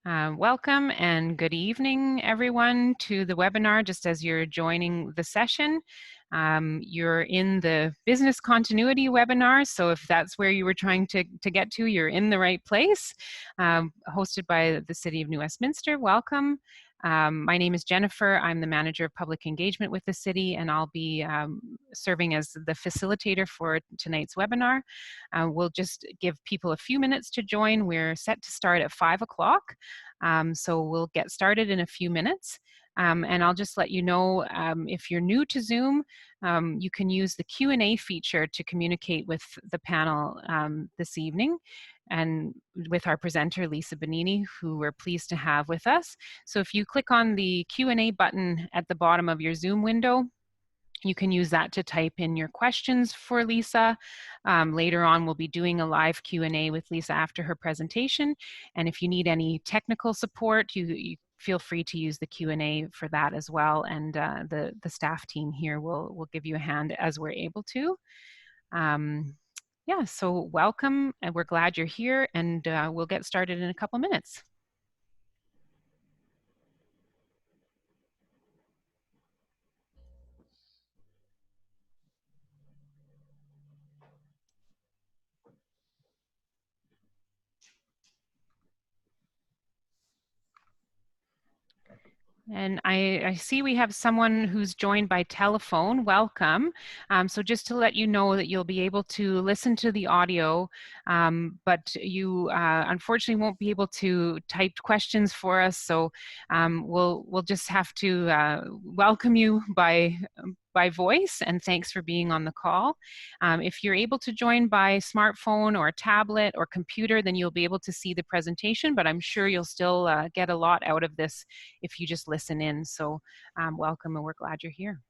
Welcome and good evening, everyone, to the webinar. Just as you're joining the session, you're in the business continuity webinar, so if that's where you were trying to get to, you're in the right place. Hosted by the City of New Westminster. Welcome. My name is Jennifer. I'm the Manager of Public Engagement with the City, and I'll be serving as the facilitator for tonight's webinar. We'll just give people a few minutes to join. We're set to start at 5 o'clock, so we'll get started in a few minutes. And I'll just let you know, if you're new to Zoom, you can use the Q&A feature to communicate with the panel this evening, and with our presenter, Lisa Benini, who we're pleased to have with us. So if you click on the Q&A button at the bottom of your Zoom window, you can use that to type in your questions for Lisa. Later on, we'll be doing a live Q&A with Lisa after her presentation. And if you need any technical support, you feel free to use the Q&A for that as well. And the staff team here will give you a hand as we're able to. Yeah, so welcome, and we're glad you're here, and we'll get started in a couple minutes. And I see we have someone who's joined by telephone. Welcome. So just to let you know that you'll be able to listen to the audio, but you unfortunately won't be able to type questions for us. So we'll just have to welcome you by voice, and thanks for being on the call. If you're able to join by smartphone or tablet or computer, then you'll be able to see the presentation, but I'm sure you'll still get a lot out of this if you just listen in. So welcome, and we're glad you're here.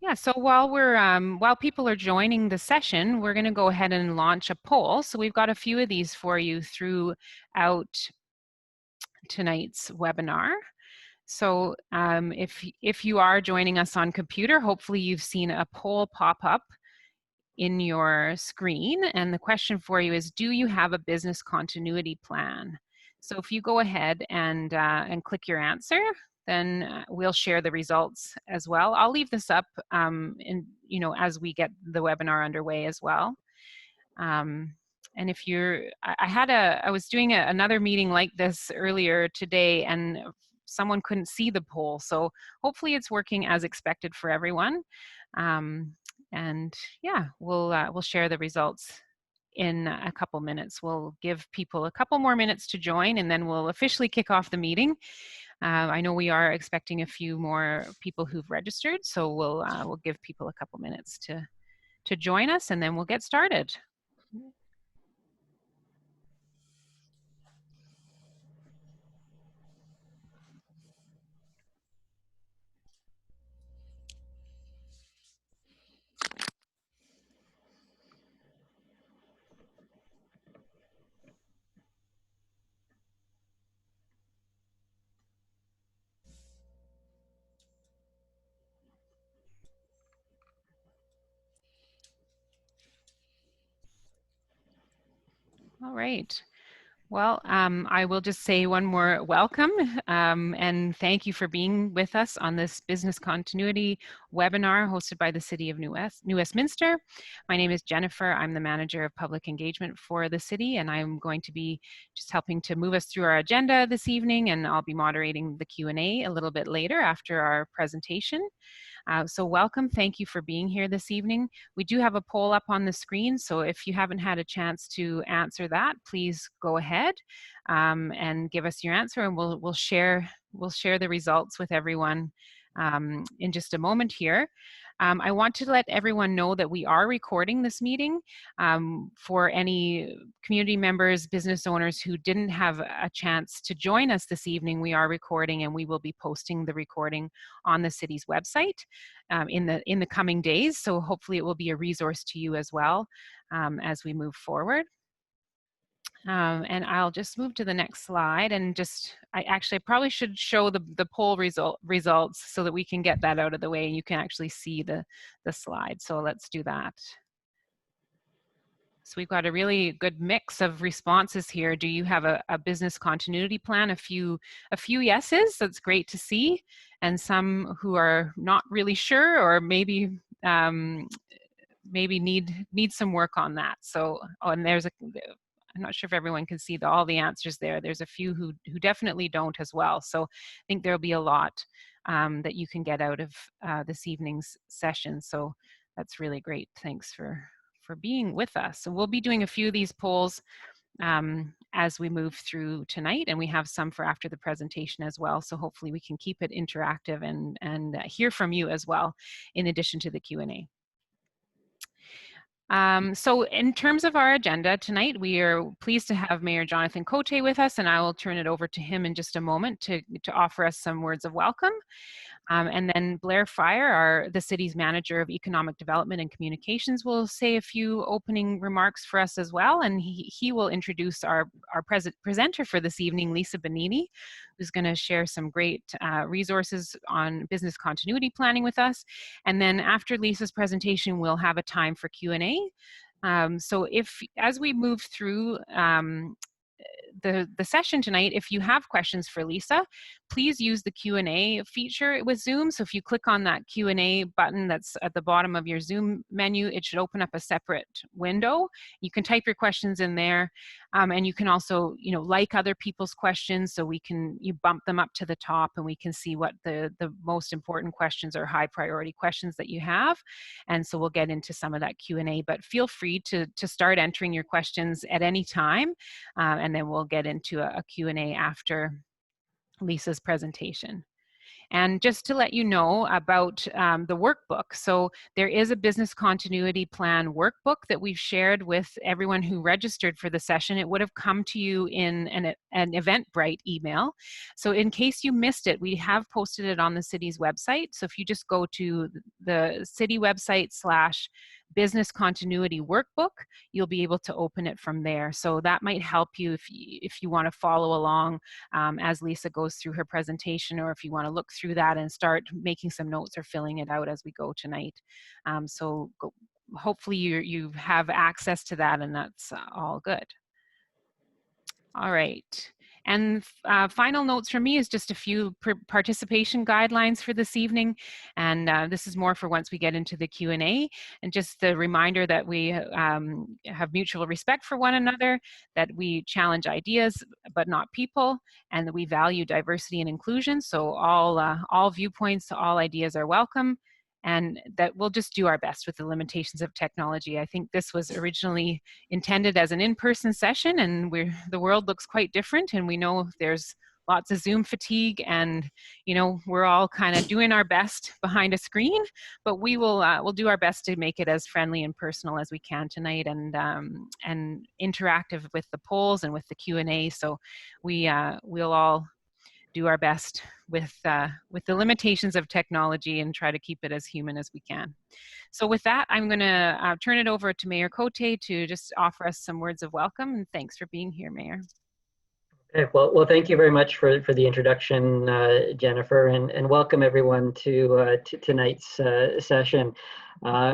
Yeah, so while people are joining the session, we're going to go ahead and launch a poll. So we've got a few of these for you throughout tonight's webinar. So if you are joining us on computer, hopefully you've seen a poll pop up in your screen, and the question for you is, do you have a business continuity plan? So if you go ahead and click your answer, then we'll share the results as well. I'll leave this up as we get the webinar underway as well. And if you're, I was doing another meeting like this earlier today, and someone couldn't see the poll. So hopefully it's working as expected for everyone. And yeah, we'll share the results in a couple minutes. We'll give people a couple more minutes to join, and then we'll officially kick off the meeting. I know we are expecting a few more people who've registered, so we'll give people a couple minutes to join us, and then we'll get started. All right. Well, I will just say one more welcome, and thank you for being with us on this business continuity webinar hosted by the City of New Westminster. My name is Jennifer. I'm the Manager of Public Engagement for the City, and I'm going to be just helping to move us through our agenda this evening, and I'll be moderating the Q&A a little bit later after our presentation. So welcome, thank you for being here this evening. We do have a poll up on the screen, so if you haven't had a chance to answer that, please go ahead and give us your answer, and we'll share the results with everyone in just a moment here. I want to let everyone know that we are recording this meeting for any community members, business owners who didn't have a chance to join us this evening. We are recording, and we will be posting the recording on the city's website in the coming days. So hopefully it will be a resource to you as well as we move forward. And I'll just move to the next slide, and I probably should show the poll results so that we can get that out of the way and you can actually see the slide. So let's do that. So we've got a really good mix of responses here. Do you have a business continuity plan? A few yeses, that's great to see. And some who are not really sure, or maybe maybe need some work on that. So, oh, and there's I'm not sure if everyone can see all the answers there. There's a few who definitely don't as well. So I think there'll be a lot that you can get out of this evening's session. So that's really great. Thanks for being with us. So we'll be doing a few of these polls as we move through tonight, and we have some for after the presentation as well. So hopefully we can keep it interactive and hear from you as well, in addition to the Q&A. So in terms of our agenda tonight, we are pleased to have Mayor Jonathan Cote with us, and I will turn it over to him in just a moment to offer us some words of welcome. And then Blair Fryer, the city's manager of economic development and communications, will say a few opening remarks for us as well. And he will introduce our presenter for this evening, Lisa Benini, who's going to share some great resources on business continuity planning with us. And then after Lisa's presentation, we'll have a time for Q&A. So as we move through the session tonight, if you have questions for Lisa, please use the Q&A feature with Zoom. So if you click on that Q&A button that's at the bottom of your Zoom menu, it should open up a separate window. You can type your questions in there, and you can also, like other people's questions, so you bump them up to the top, and we can see what the most important questions or high priority questions that you have. And so we'll get into some of that Q&A, but feel free to start entering your questions at any time, and then we'll get into a Q&A after Lisa's presentation. And just to let you know about the workbook. So there is a business continuity plan workbook that we've shared with everyone who registered for the session. It would have come to you in an Eventbrite email. So in case you missed it, we have posted it on the city's website. So if you just go to the city website / business continuity workbook, you'll be able to open it from there. So that might help you if you want to follow along as Lisa goes through her presentation, or if you want to look through that and start making some notes or filling it out as we go tonight. Hopefully you have access to that, and that's all good. All right. And final notes from me is just a few participation guidelines for this evening. And this is more for once we get into the Q&A. And just the reminder that we have mutual respect for one another, that we challenge ideas but not people, and that we value diversity and inclusion. So all viewpoints, all ideas are welcome. And that we'll just do our best with the limitations of technology. I think this was originally intended as an in-person session, and the world looks quite different, and we know there's lots of Zoom fatigue, and we're all kind of doing our best behind a screen, but we'll do our best to make it as friendly and personal as we can tonight, and interactive with the polls and with the Q&A. So we'll all do our best with the limitations of technology and try to keep it as human as we can. So with that, I'm going to turn it over to Mayor Cote to just offer us some words of welcome, and thanks for being here, Mayor. Okay, well, thank you very much for the introduction, Jennifer, and welcome everyone to tonight's session.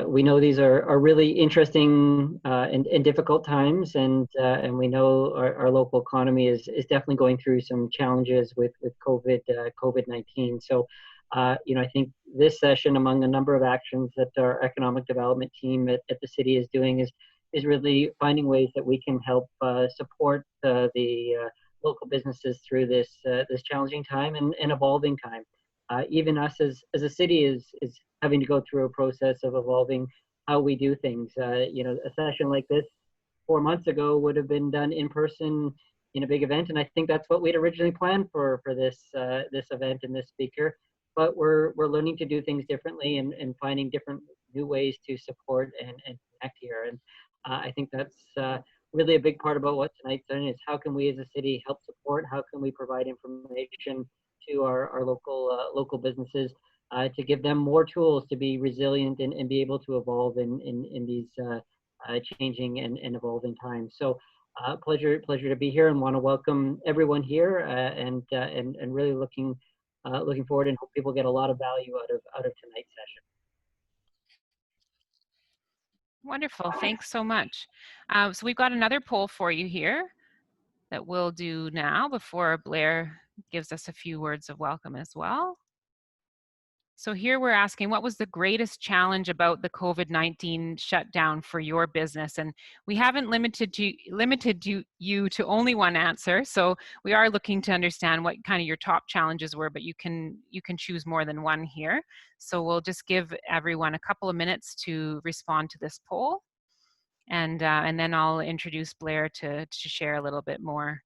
We know these are really interesting and difficult times, and we know our local economy is definitely going through some challenges with COVID-19. So, I think this session, among a number of actions that our economic development team at the city is doing, is really finding ways that we can help support the local businesses through this challenging time and evolving time. Even us as a city is having to go through a process of evolving how we do things. A session like this 4 months ago would have been done in person in a big event, and I think that's what we'd originally planned for this event and this speaker. But we're learning to do things differently and finding different new ways to support and connect here. And I think that's really a big part about what tonight's done is how can we as a city help support, how can we provide information to our local businesses to give them more tools to be resilient and be able to evolve in these changing and evolving times. So pleasure to be here, and want to welcome everyone here, and really looking forward, and hope people get a lot of value out of tonight's session. Wonderful. Thanks so much. So we've got another poll for you here that we'll do now before Blair gives us a few words of welcome as well. So here we're asking, what was the greatest challenge about the COVID-19 shutdown for your business? And we haven't limited you to only one answer. So we are looking to understand what kind of your top challenges were, but you can choose more than one here. So we'll just give everyone a couple of minutes to respond to this poll. And then I'll introduce Blair to share a little bit more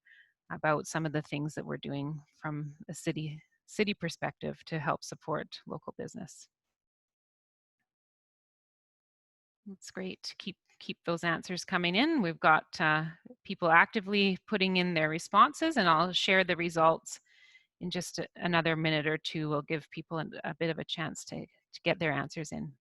about some of the things that we're doing from a city perspective to help support local business. That's great. Keep those answers coming in. We've got people actively putting in their responses, and I'll share the results in just another minute or two. We'll give people a bit of a chance to get their answers in.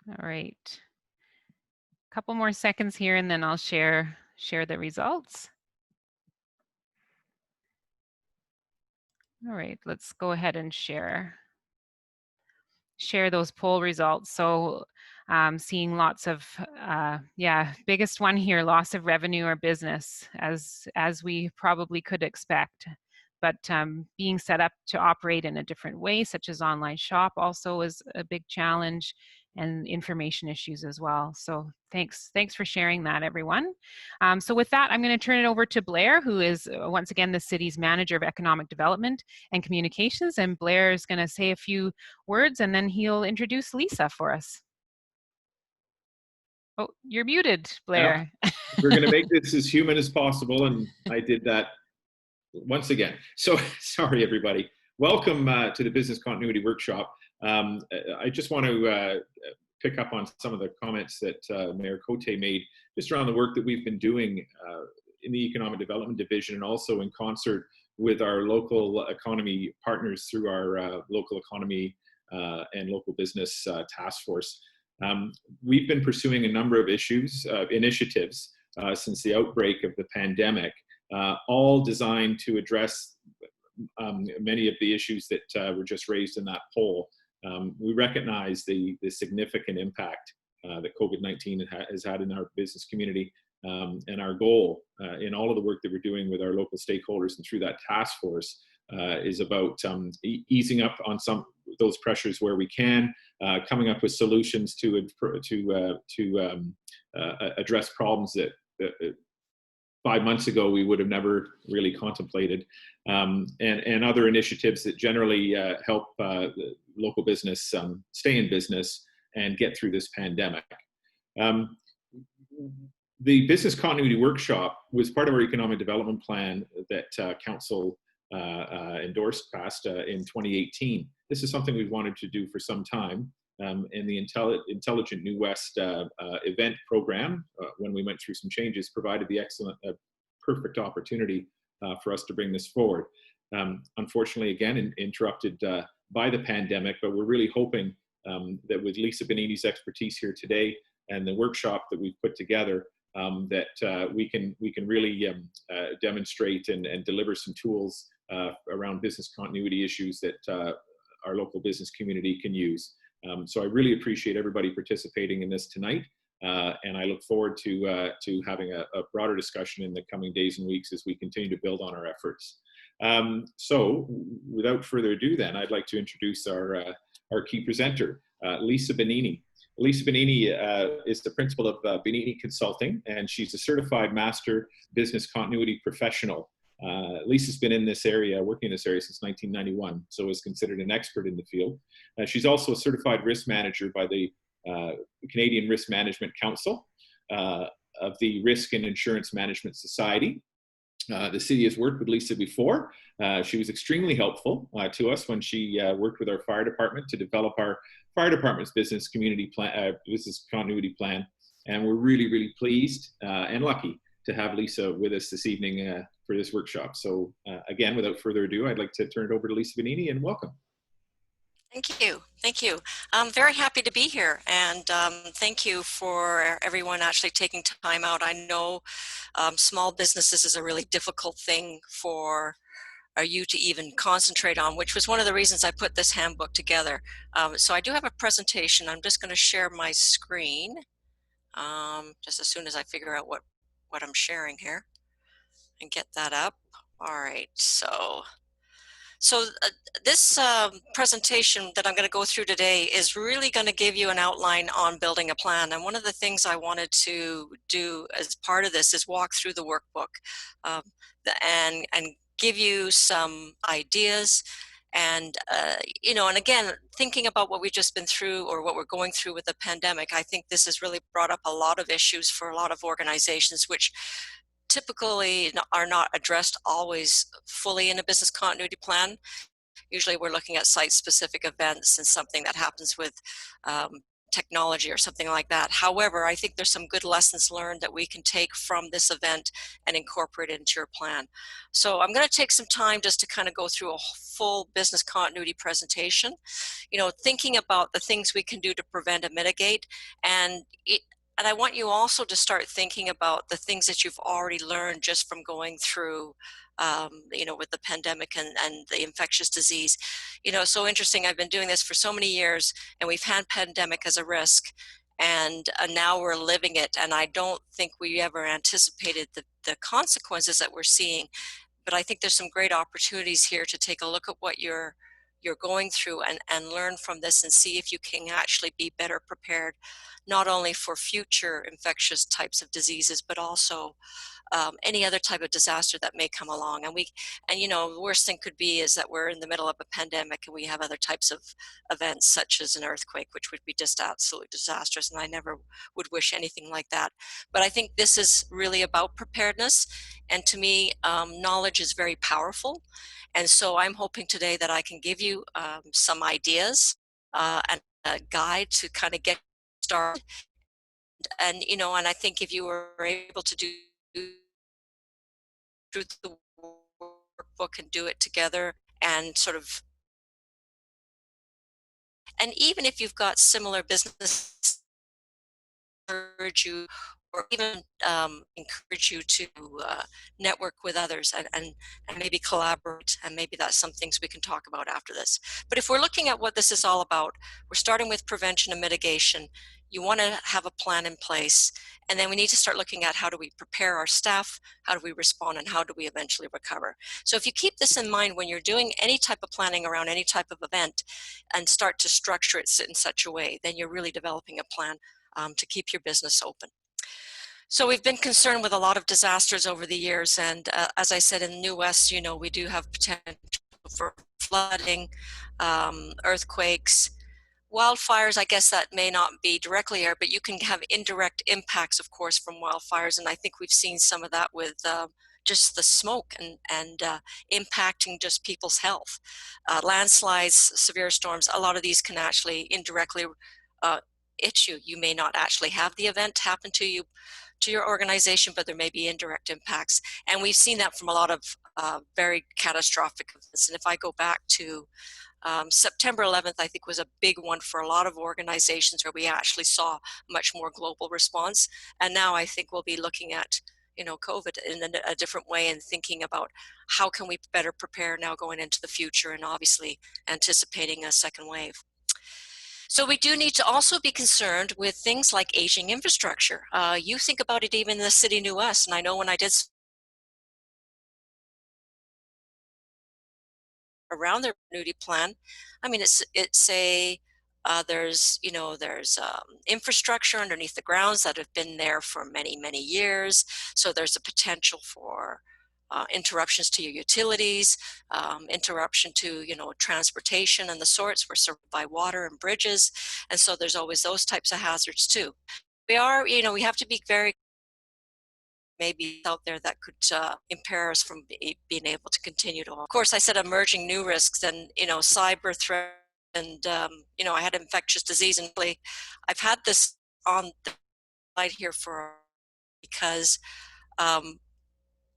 All right. A couple more seconds here, and then I'll share the results. All right, let's go ahead and share those poll results. So seeing lots of, biggest one here, loss of revenue or business, as we probably could expect. But being set up to operate in a different way, such as online shop, also is a big challenge, and information issues as well. So thanks for sharing that, everyone. So with that, I'm going to turn it over to Blair, who is once again the city's manager of economic development and communications. And Blair is going to say a few words, and then he'll introduce Lisa for us. Oh, you're muted, Blair. Yeah. We're going to make this as human as possible, and I did that once again. So sorry, everybody. Welcome to the Business Continuity Workshop. I just want to pick up on some of the comments that Mayor Cote made just around the work that we've been doing in the Economic Development Division, and also in concert with our local economy partners through our local economy and local business task force. We've been pursuing a number of initiatives since the outbreak of the pandemic, all designed to address many of the issues that were just raised in that poll. We recognize the significant impact that COVID-19 has had in our business community, and our goal in all of the work that we're doing with our local stakeholders and through that task force is about easing up on some of those pressures where we can, coming up with solutions to address problems that 5 months ago we would have never really contemplated, and other initiatives that generally help local business stay in business and get through this pandemic. The Business Continuity Workshop was part of our economic development plan that Council passed in 2018. This is something we've wanted to do for some time. And the Intelligent New West event program, when we went through some changes, provided the perfect opportunity for us to bring this forward. Unfortunately, again, interrupted by the pandemic, but we're really hoping that with Lisa Benini's expertise here today and the workshop that we've put together, that we can really demonstrate and deliver some tools around business continuity issues that our local business community can use. So I really appreciate everybody participating in this tonight, and I look forward to having a broader discussion in the coming days and weeks as we continue to build on our efforts. So without further ado then, I'd like to introduce our key presenter, Lisa Benini. Lisa Benini is the principal of Benini Consulting, and she's a certified master business continuity professional. Lisa's been in this area, working in this area since 1991, so is considered an expert in the field. She's also a certified risk manager by the Canadian Risk Management Council of the Risk and Insurance Management Society. The city has worked with Lisa before. She was extremely helpful to us when she worked with our fire department to develop our fire department's business continuity plan. And we're really, really pleased and lucky to have Lisa with us this evening for this workshop. So again, without further ado, I'd like to turn it over to Lisa Benini, and welcome. Thank you. Thank you. I'm very happy to be here, and thank you for everyone actually taking time out. I know small businesses is a really difficult thing for you to even concentrate on, which was one of the reasons I put this handbook together. So I do have a presentation. I'm just going to share my screen just as soon as I figure out what I'm sharing here and get that up. All right, so this presentation that I'm going to go through today is really going to give you an outline on building a plan. And one of the things I wanted to do as part of this is walk through the workbook um, and give you some ideas. And, and again, thinking about what we've just been through or what we're going through with the pandemic, I think this has really brought up a lot of issues for a lot of organizations, which typically are not addressed always fully in a business continuity plan. Usually we're looking at site-specific events and something that happens with technology or something like that. However, I think there's some good lessons learned that we can take from this event and incorporate it into your plan. So I'm going to take some time just to kind of go through a full business continuity presentation, thinking about the things we can do to prevent and mitigate. And I want you also to start thinking about the things that you've already learned just from going through, with the pandemic and the infectious disease. So interesting, I've been doing this for so many years, and we've had pandemic as a risk, and now we're living it. And I don't think we ever anticipated the consequences that we're seeing. But I think there's some great opportunities here to take a look at what you're going through and learn from this and see if you can actually be better prepared, not only for future infectious types of diseases, but also any other type of disaster that may come along. And the worst thing could be is that we're in the middle of a pandemic and we have other types of events such as an earthquake, which would be just absolutely disastrous. And I never would wish anything like that. But I think this is really about preparedness. And to me, knowledge is very powerful. And so I'm hoping today that I can give you some ideas and a guide to kind of get started. And I think if you were able to do through the workbook and do it together and sort of, and even if you've got similar business, encourage you or even encourage you to network with others and maybe collaborate, and maybe that's some things we can talk about after this. But if we're looking at what this is all about, we're starting with prevention and mitigation. You want to have a plan in place, and then we need to start looking at how do we prepare our staff, how do we respond, and how do we eventually recover. So if you keep this in mind when you're doing any type of planning around any type of event and start to structure it in such a way, then you're really developing a plan to keep your business open. So we've been concerned with a lot of disasters over the years, and as I said, in the New West, we do have potential for flooding, earthquakes, wildfires. I guess that may not be directly here, but you can have indirect impacts, of course, from wildfires, and I think we've seen some of that with just the smoke and impacting just people's health. Landslides, severe storms, a lot of these can actually indirectly hit you. You may not actually have the event happen to you, to your organization, but there may be indirect impacts. And we've seen that from a lot of very catastrophic events. And if I go back to September 11th, I think was a big one for a lot of organizations where we actually saw much more global response. And now I think we'll be looking at COVID in a different way and thinking about how can we better prepare now going into the future, and obviously anticipating a second wave. So we do need to also be concerned with things like aging infrastructure. You think about it even in the city of New West, and I know when I did around their community plan, I mean, there's infrastructure underneath the grounds that have been there for many, many years. So there's a potential for interruptions to your utilities, interruption to transportation and the sorts. We're served by water and bridges, and so there's always those types of hazards too. We have to be very maybe out there that could impair us from being able to continue to. Of course, I said emerging new risks and cyber threat, and I had infectious disease, and really, I've had this on the slide here because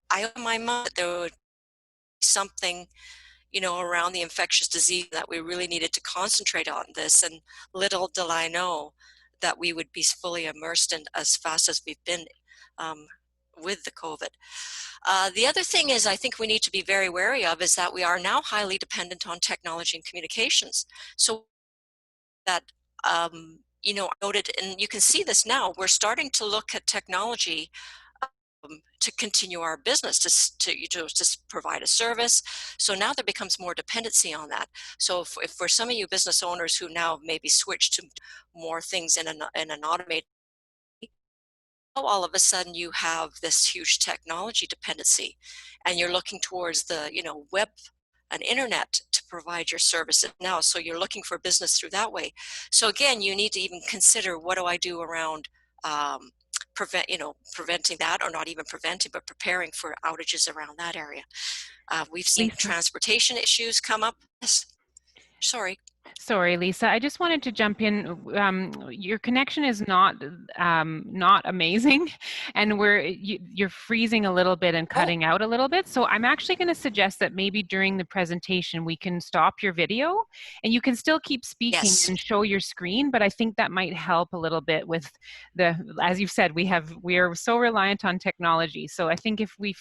I have in my mind that there would be something around the infectious disease, that we really needed to concentrate on this. And little did I know that we would be fully immersed in as fast as we've been with the COVID. The other thing is, I think we need to be very wary of is that we are now highly dependent on technology and communications. So that, noted, and you can see this now, we're starting to look at technology to continue our business, to provide a service. So now there becomes more dependency on that. So if for some of you business owners who now maybe switch to more things in an automated, all of a sudden you have this huge technology dependency, and you're looking towards the web and internet to provide your services now. So you're looking for business through that way. So again, you need to even consider, what do I do around preventing that, or not even preventing, but preparing for outages around that area. We've seen Lisa. transportation issues come up. Yes. Sorry, Lisa. I just wanted to jump in. Your connection is not amazing, and you're freezing a little bit and cutting out a little bit. So I'm actually going to suggest that maybe during the presentation we can stop your video, and you can still keep speaking and show your screen. But I think that might help a little bit with as you've said, we are so reliant on technology. So I think if we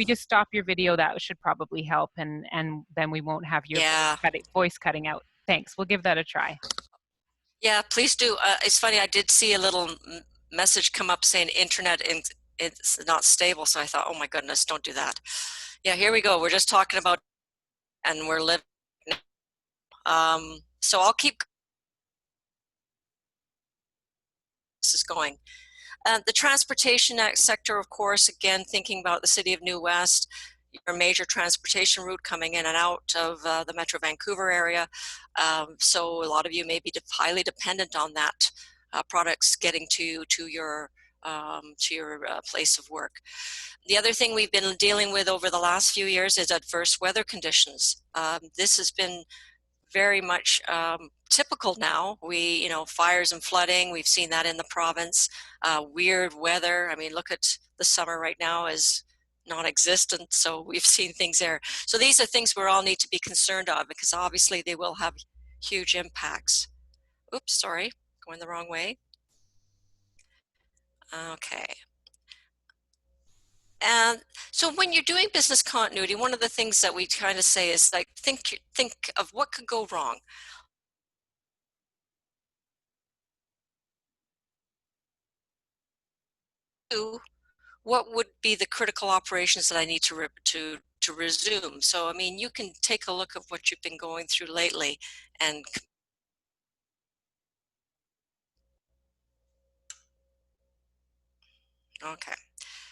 just stop your video, that should probably help, and then we won't have your voice cutting out. Thanks. We'll give that a try. Yeah, please do. It's funny, I did see a little message come up saying internet it's not stable. So I thought, oh my goodness, don't do that. Yeah, here we go. We're just talking about, and we're living. So I'll keep this is going. The transportation sector, of course, again, thinking about the city of New West, your major transportation route coming in and out of the Metro Vancouver area. So a lot of you may be highly dependent on that products getting to your place of work. The other thing we've been dealing with over the last few years is adverse weather conditions. This has been very much typical now. Fires and flooding, we've seen that in the province. Weird weather. I mean, look at the summer right now is non-existent, so we've seen things there. So these are things we all need to be concerned of, because obviously they will have huge impacts. Oops, sorry, going the wrong way. Okay. And so when you're doing business continuity, one of the things that we kind of say is, like, think of what could go wrong. What would be the critical operations that I need to resume? So, I mean, you can take a look at what you've been going through lately and okay.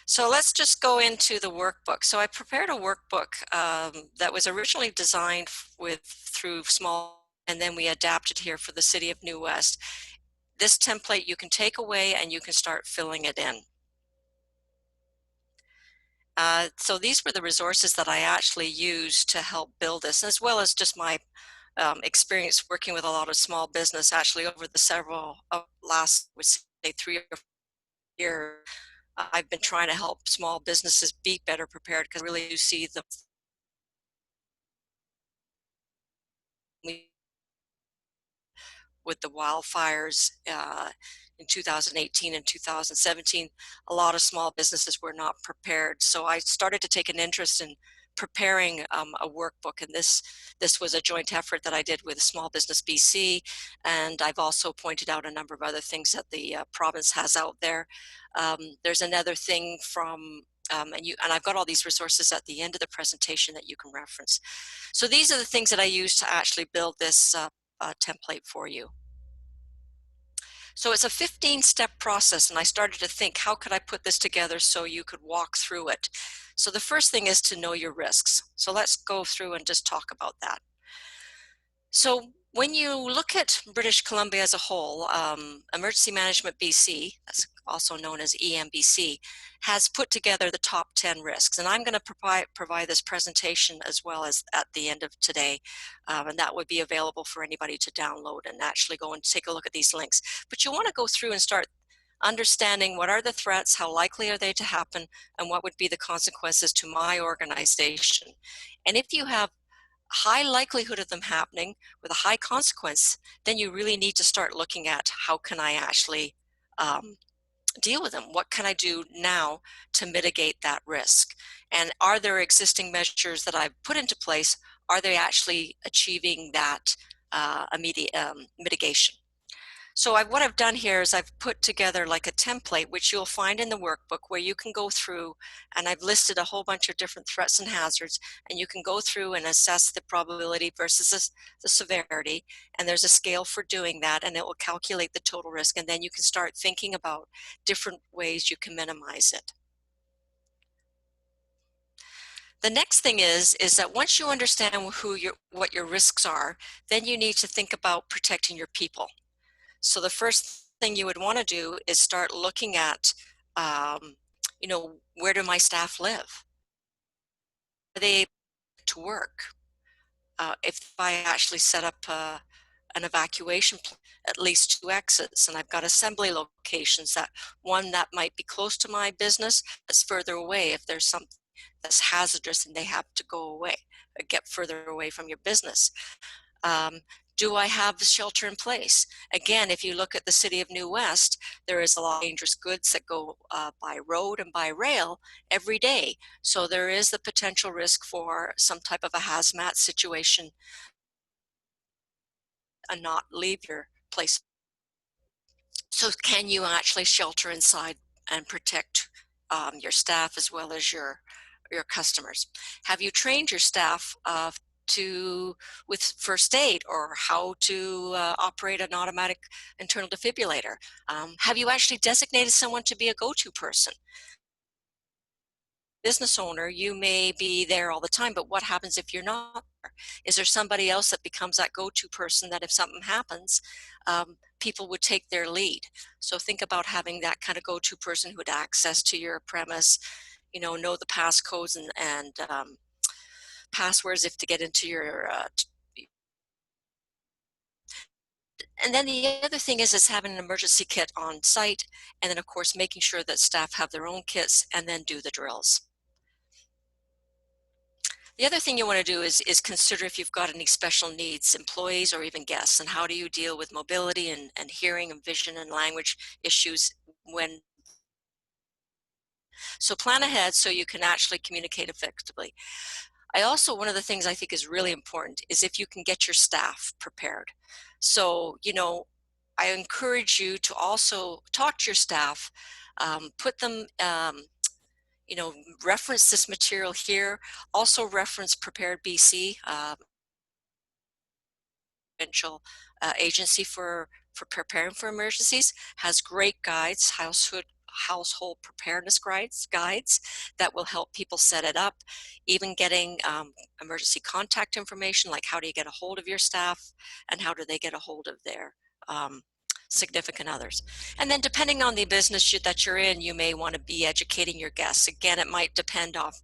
So let's just go into the workbook. So I prepared a workbook that was originally designed through small, and then we adapted here for the city of New West. This template you can take away and you can start filling it in. So these were the resources that I actually used to help build this, as well as just my experience working with a lot of small business actually over the last, say, 3 or 4 years. I've been trying to help small businesses be better prepared, because I really do see the with the wildfires in 2018 and 2017, a lot of small businesses were not prepared. So I started to take an interest in preparing a workbook, and this was a joint effort that I did with Small Business BC, and I've also pointed out a number of other things that the province has out there. There's another thing from and I've got all these resources at the end of the presentation that you can reference. So these are the things that I use to actually build this template for you. So it's a 15-step process, and I started to think, how could I put this together so you could walk through it? So the first thing is to know your risks. So let's go through and just talk about that. So when you look at British Columbia as a whole, Emergency Management BC, that's also known as EMBC, has put together the top 10 risks. And I'm going to provide this presentation as well as at the end of today. And that would be available for anybody to download and actually go and take a look at these links. But you want to go through and start understanding what are the threats, how likely are they to happen, and what would be the consequences to my organization. And if you have high likelihood of them happening with a high consequence, then you really need to start looking at how can I actually deal with them? What can I do now to mitigate that risk? And are there existing measures that I've put into place? Are they actually achieving that immediate mitigation? So what I've done here is I've put together like a template, which you'll find in the workbook, where you can go through, and I've listed a whole bunch of different threats and hazards, and you can go through and assess the probability versus the severity, and there's a scale for doing that, and it will calculate the total risk, and then you can start thinking about different ways you can minimize it. The next thing is that once you understand what your risks are, then you need to think about protecting your people. So the first thing you would want to do is start looking at, where do my staff live? Are they able to work? If I actually set up an evacuation plan, at least 2 exits, and I've got assembly locations, that one that might be close to my business, that's further away if there's something that's hazardous and they have to go away, or get further away from your business. Do I have the shelter in place? Again, if you look at the city of New West, there is a lot of dangerous goods that go by road and by rail every day. So there is the potential risk for some type of a hazmat situation and not leave your place. So can you actually shelter inside and protect your staff as well as your customers? Have you trained your staff with first aid, or how to operate an automatic internal defibrillator? Have you actually designated someone to be a go-to person? Business owner, you may be there all the time, but what happens if you're not there? Is there somebody else that becomes that go-to person that if something happens, people would take their lead? So think about having that kind of go-to person who had access to your premise, know the passcodes and passwords if to get into your and then the other thing is having an emergency kit on site, and then of course making sure that staff have their own kits and then do the drills. The other thing you want to do is consider if you've got any special needs employees or even guests, and how do you deal with mobility and hearing and vision and language issues when. So plan ahead so you can actually communicate effectively. One of the things I think is really important is if you can get your staff prepared. So, I encourage you to also talk to your staff, put them, reference this material here, also reference Prepared BC, agency for preparing for emergencies, has great guides, household preparedness guides that will help people set it up, even getting emergency contact information, like how do you get a hold of your staff and how do they get a hold of their significant others. And then depending on the business that you're in, you may want to be educating your guests. Again, it might depend off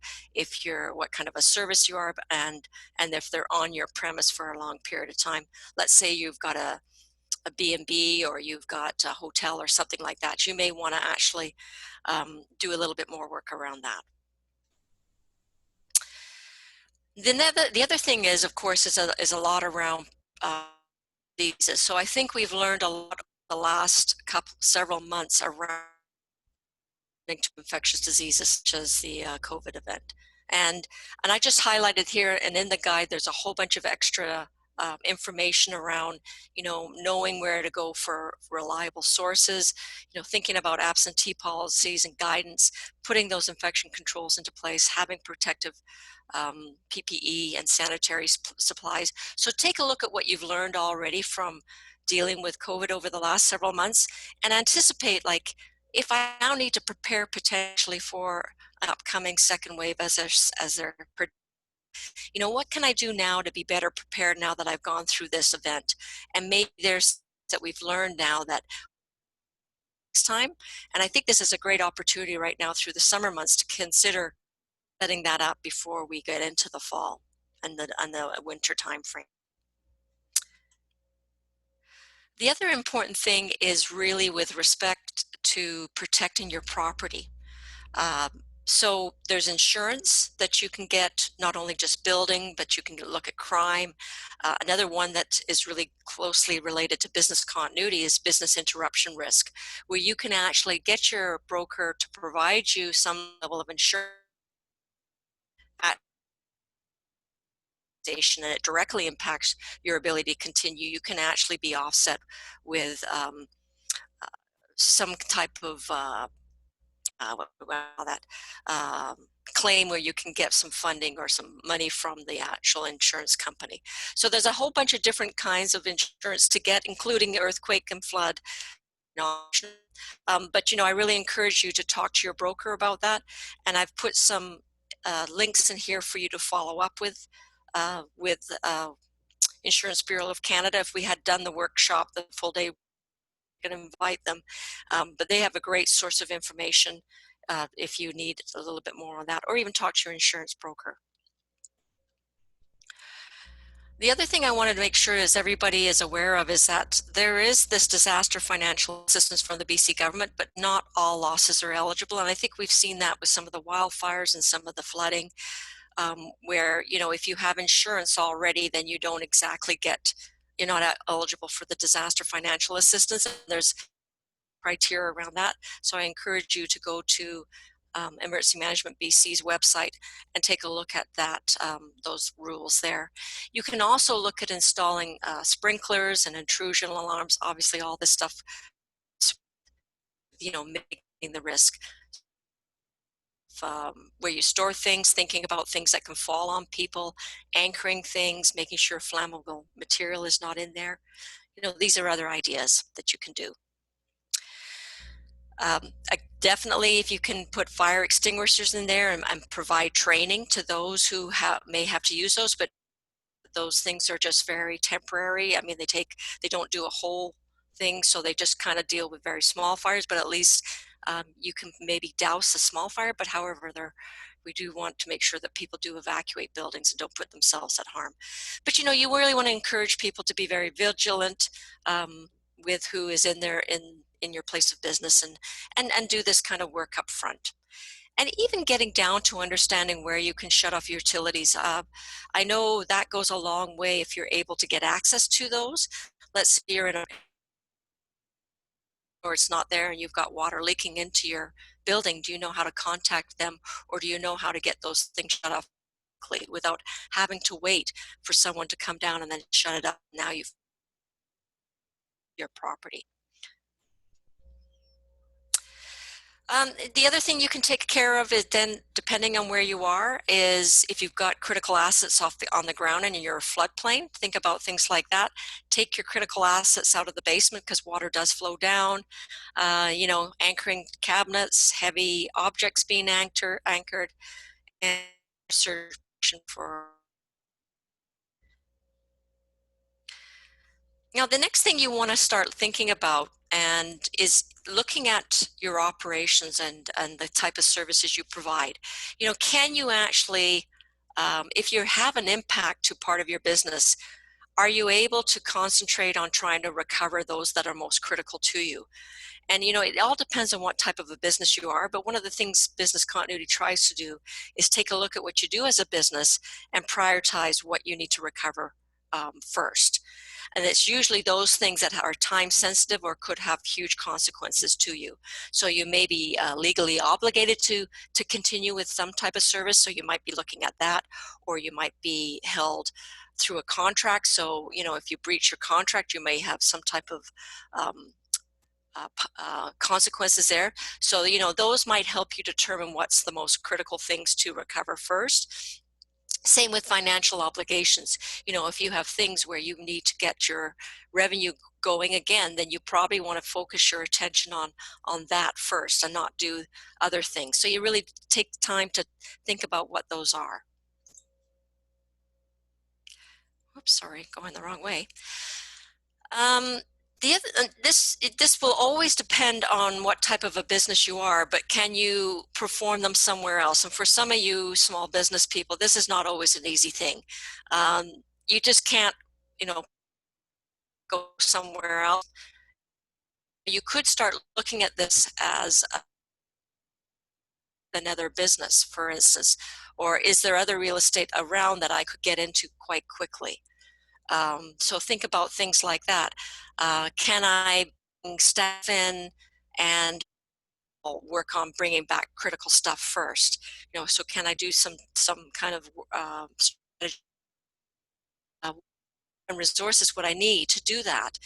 what kind of a service you are and if they're on your premise for a long period of time. Let's say you've got a B&B or you've got a hotel or something like that. You may want to actually do a little bit more work around that. Then the other thing is, of course, is a lot around diseases. So I think we've learned a lot the last several months around to infectious diseases such as the COVID event. And I just highlighted here, and in the guide, there's a whole bunch of extra information around, knowing where to go for reliable sources, thinking about absentee policies and guidance, putting those infection controls into place, having protective PPE and sanitary supplies. So take a look at what you've learned already from dealing with COVID over the last several months, and anticipate, like, if I now need to prepare potentially for an upcoming second wave as they're, what can I do now to be better prepared now that I've gone through this event? And maybe there's that we've learned now that next time, and I think this is a great opportunity right now through the summer months to consider setting that up before we get into the fall and the winter time frame. The other important thing is really with respect to protecting your property. So there's insurance that you can get, not only just building, but you can look at crime. Another one that is really closely related to business continuity is business interruption risk, where you can actually get your broker to provide you some level of insurance at station, and it directly impacts your ability to continue. You can actually be offset with some type of what do I call that, claim where you can get some funding or some money from the actual insurance company. So there's a whole bunch of different kinds of insurance to get, including earthquake and flood. But I really encourage you to talk to your broker about that, and I've put some links in here for you to follow up with Insurance Bureau of Canada. If we had done the workshop the full day, can invite them, but they have a great source of information if you need a little bit more on that, or even talk to your insurance broker. The other thing I wanted to make sure is everybody is aware of is that there is this disaster financial assistance from the BC government, but not all losses are eligible, and I think we've seen that with some of the wildfires and some of the flooding, where if you have insurance already, then you don't exactly you're not eligible for the disaster financial assistance. There's criteria around that. So I encourage you to go to Emergency Management BC's website and take a look at that, those rules there. You can also look at installing sprinklers and intrusion alarms. Obviously, all this stuff, mitigating the risk. Where you store things, thinking about things that can fall on people, anchoring things, making sure flammable material is not in there. These are other ideas that you can do. Definitely, if you can put fire extinguishers in there and provide training to those who may have to use those, but those things are just very temporary. I mean, they don't do a whole thing, so they just kind of deal with very small fires, but at least you can maybe douse a small fire. But however, we do want to make sure that people do evacuate buildings and don't put themselves at harm. But you really want to encourage people to be very vigilant with who is in there in your place of business, and do this kind of work up front. And even getting down to understanding where you can shut off utilities. I know that goes a long way if you're able to get access to those. Let's say you're in or it's not there and you've got water leaking into your building. Do you know how to contact them, or do you know how to get those things shut off quickly without having to wait for someone to come down and then shut it up? Now you've your property. The other thing you can take care of is then, depending on where you are, is if you've got critical assets on the ground and you're a floodplain, think about things like that. Take your critical assets out of the basement because water does flow down. Anchoring cabinets, heavy objects being anchored, and search for. Now, the next thing you want to start thinking about is looking at your operations and the type of services you provide. Can you actually, if you have an impact to part of your business, are you able to concentrate on trying to recover those that are most critical to you? And it all depends on what type of a business you are, but one of the things business continuity tries to do is take a look at what you do as a business and prioritize what you need to recover first. And it's usually those things that are time sensitive or could have huge consequences to you. So you may be legally obligated to continue with some type of service, so you might be looking at that, or you might be held through a contract. So if you breach your contract, you may have some type of consequences there. So those might help you determine what's the most critical things to recover first. Same with financial obligations. If you have things where you need to get your revenue going again, then you probably want to focus your attention on that first and not do other things. So you really take time to think about what those are. Oops, sorry, going the wrong way. This will always depend on what type of a business you are, but can you perform them somewhere else? And for some of you small business people, this is not always an easy thing. You just can't, go somewhere else. You could start looking at this as another business, for instance? Or is there other real estate around that I could get into quite quickly? So think about things like that. Can I bring staff in and work on bringing back critical stuff first? So can I do some kind of strategy, and resources what I need to do that?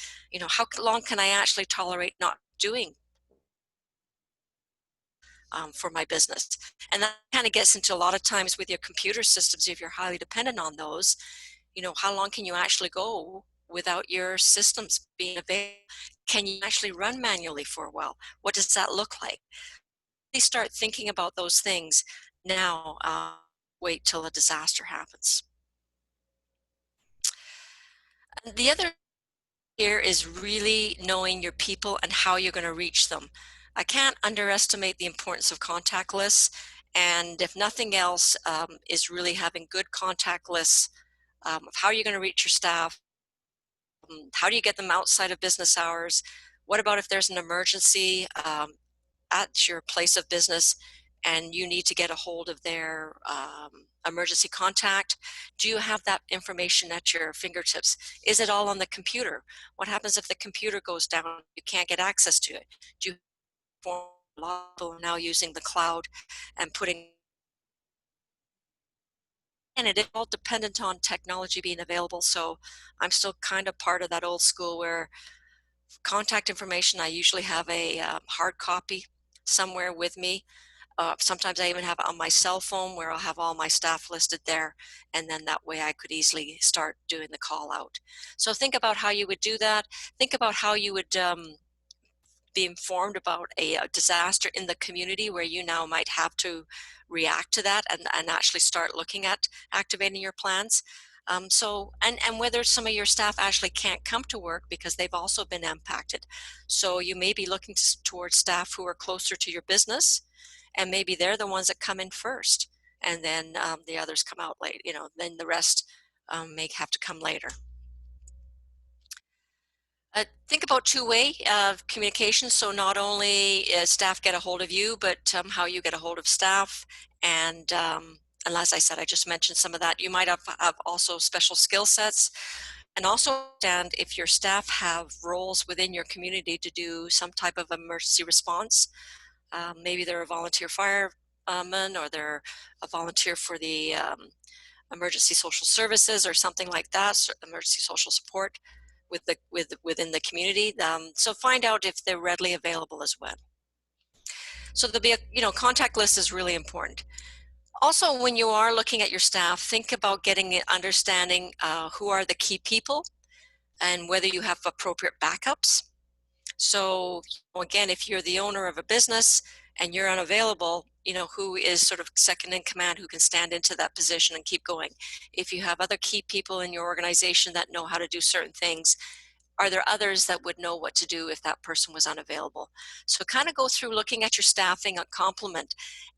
How long can I actually tolerate not doing for my business? And that kind of gets into a lot of times with your computer systems, if you're highly dependent on those, how long can you actually go without your systems being available? Can you actually run manually for a while? What does that look like? They start thinking about those things now. Wait till a disaster happens. And the other here is really knowing your people and how you're going to reach them. I can't underestimate the importance of contact lists, and if nothing else, is really having good contact lists of how you're going to reach your staff. How do you get them outside of business hours? What about if there's an emergency at your place of business and you need to get a hold of their emergency contact? Do you have that information at your fingertips? Is it all on the computer? What happens if the computer goes down? You can't get access to it. Do you a lot of people are now using the cloud and putting, and it is all dependent on technology being available. So I'm still kind of part of that old school where contact information, I usually have a hard copy somewhere with me. Sometimes I even have it on my cell phone where I'll have all my staff listed there, and then that way I could easily start doing the call out. So think about how you would do that. Think about how you would be informed about a disaster in the community where you now might have to react to that and actually start looking at activating your plans. And whether some of your staff actually can't come to work because they've also been impacted. So you may be looking towards staff who are closer to your business, and maybe they're the ones that come in first, and then the others come out late. Then the rest may have to come later. Think about two-way communication. So not only staff get a hold of you, but how you get a hold of staff. And as I said, I just mentioned some of that. You might have also special skill sets. And also understand if your staff have roles within your community to do some type of emergency response. Maybe they're a volunteer fireman, or they're a volunteer for the emergency social services or something like that, so emergency social support within the community. So find out if they're readily available as well. So there'll be contact list is really important. Also, when you are looking at your staff, think about getting an understanding who are the key people and whether you have appropriate backups. So again, if you're the owner of a business and you're unavailable, who is sort of second in command, who can stand into that position and keep going. If you have other key people in your organization that know how to do certain things, are there others that would know what to do if that person was unavailable? So kind of go through looking at your staffing, a complement,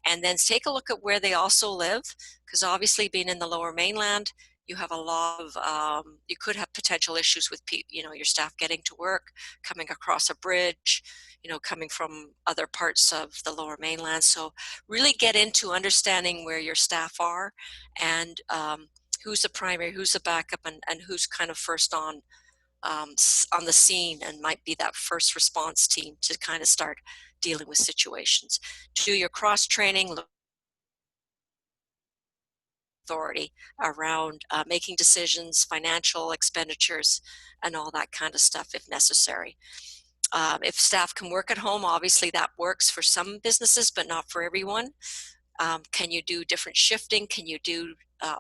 and then take a look at where they also live, because obviously being in the Lower Mainland, you have a lot of, you could have potential issues with your staff getting to work, coming across a bridge, coming from other parts of the Lower Mainland. So really get into understanding where your staff are, and who's the primary, who's the backup, and who's kind of first on the scene and might be that first response team to kind of start dealing with situations. Do your cross training, authority around making decisions, financial expenditures, and all that kind of stuff if necessary. If staff can work at home, obviously that works for some businesses, but not for everyone. Can you do different shifting? Can you do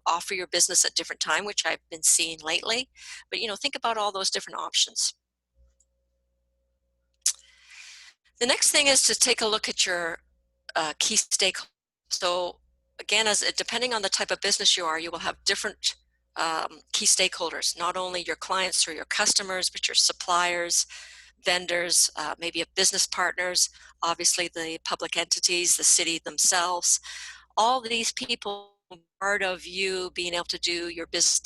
offer your business at different time, which I've been seeing lately? But think about all those different options. The next thing is to take a look at your key stakeholders. So again, depending on the type of business you are, you will have different key stakeholders, not only your clients or your customers, but your suppliers, vendors, maybe business partners, obviously the public entities, the city themselves. All these people are part of you being able to do your business.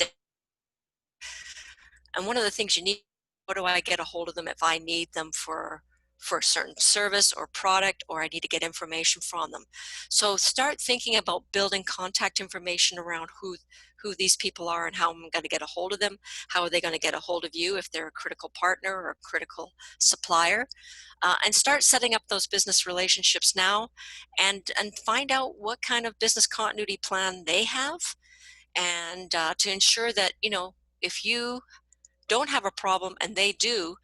And one of the things you need, how do I get a hold of them if I need them for for a certain service or product, or I need to get information from them. So start thinking about building contact information around who these people are and how I'm going to get a hold of them. How are they going to get a hold of you if they're a critical partner or a critical supplier? And start setting up those business relationships now, and find out what kind of business continuity plan they have, and to ensure that, you know, if you don't have a problem and they do,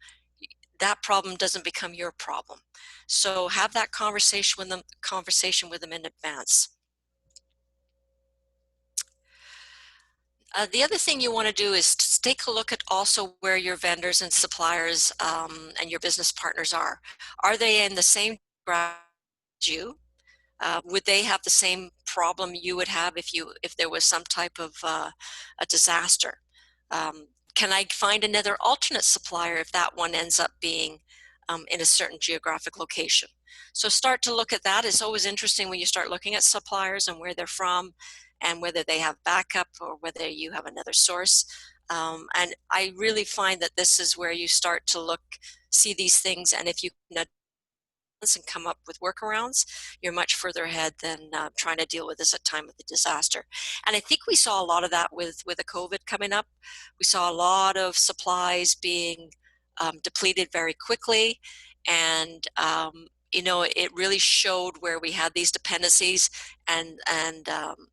that problem doesn't become your problem. So have that conversation with them in advance. The other thing you want to do is to take a look at also where your vendors and suppliers and your business partners are. Are they in the same ground as you? Would they have the same problem you would have if there was some type of a disaster? Can I find another alternate supplier if that one ends up being in a certain geographic location? So start to look at that. It's always interesting when you start looking at suppliers and where they're from, and whether they have backup or whether you have another source. And I really find that this is where you start to see these things, and if you can and come up with workarounds, you're much further ahead than trying to deal with this at time of the disaster. And I think we saw a lot of that with the COVID coming up. We saw a lot of supplies being depleted very quickly, and you know, it really showed where we had these dependencies, and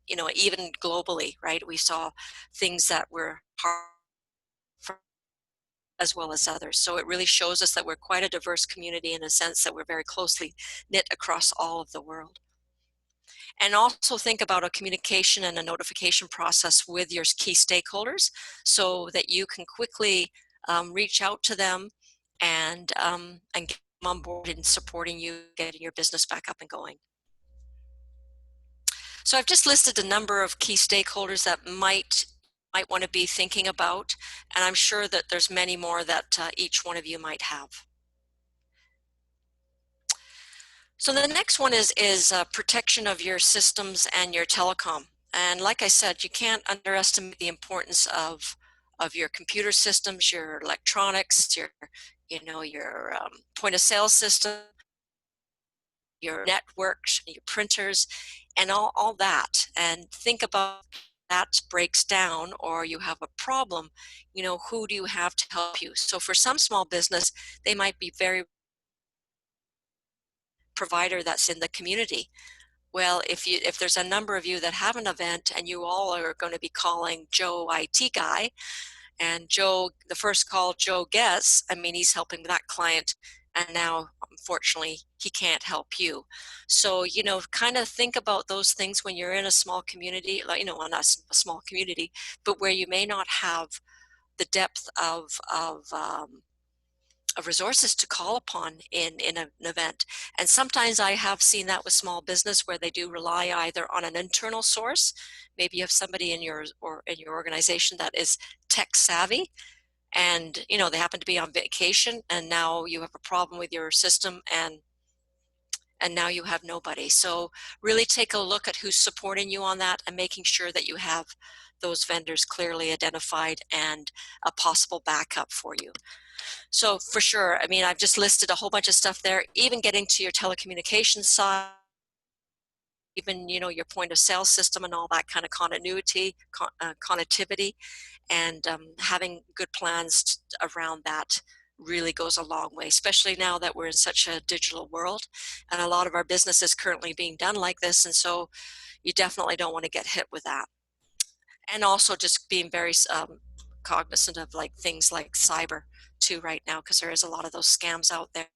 you know, even globally, right? We saw things that were hard as well as others. So it really shows us that we're quite a diverse community in a sense that we're very closely knit across all of the world. And also think about a communication and a notification process with your key stakeholders so that you can quickly reach out to them and get them on board in supporting you, getting your business back up and going. So I've just listed a number of key stakeholders that might want to be thinking about, and I'm sure that there's many more that each one of you might have. So the next one is protection of your systems and your telecom. And like I said, you can't underestimate the importance of your computer systems, your electronics, your point of sale system, your networks, your printers, and all that. And think about that breaks down or you have a problem, you know, who do you have to help you? So for some small business, they might be very provider that's in the community. Well, if there's a number of you that have an event and you all are going to be calling Joe IT guy, and Joe, the first call Joe gets, I mean, he's helping that client, and now unfortunately he can't help you. So, you know, kind of think about those things when you're in a small community, like, you know, well, not a small community, but where you may not have the depth of resources to call upon in an event. And sometimes I have seen that with small business where they do rely either on an internal source. Maybe you have somebody in your organization that is tech savvy, and you know, they happen to be on vacation, and now you have a problem with your system, and now you have nobody. So really take a look at who's supporting you on that and making sure that you have those vendors clearly identified and a possible backup for you. So for sure, I mean, I've just listed a whole bunch of stuff there, even getting to your telecommunications side, even, you know, your point of sale system and all that kind of continuity, connectivity, and having good plans around that really goes a long way, especially now that we're in such a digital world, and a lot of our business is currently being done like this, and so you definitely don't want to get hit with that. And also just being very cognizant of like things like cyber too right now, because there is a lot of those scams out there.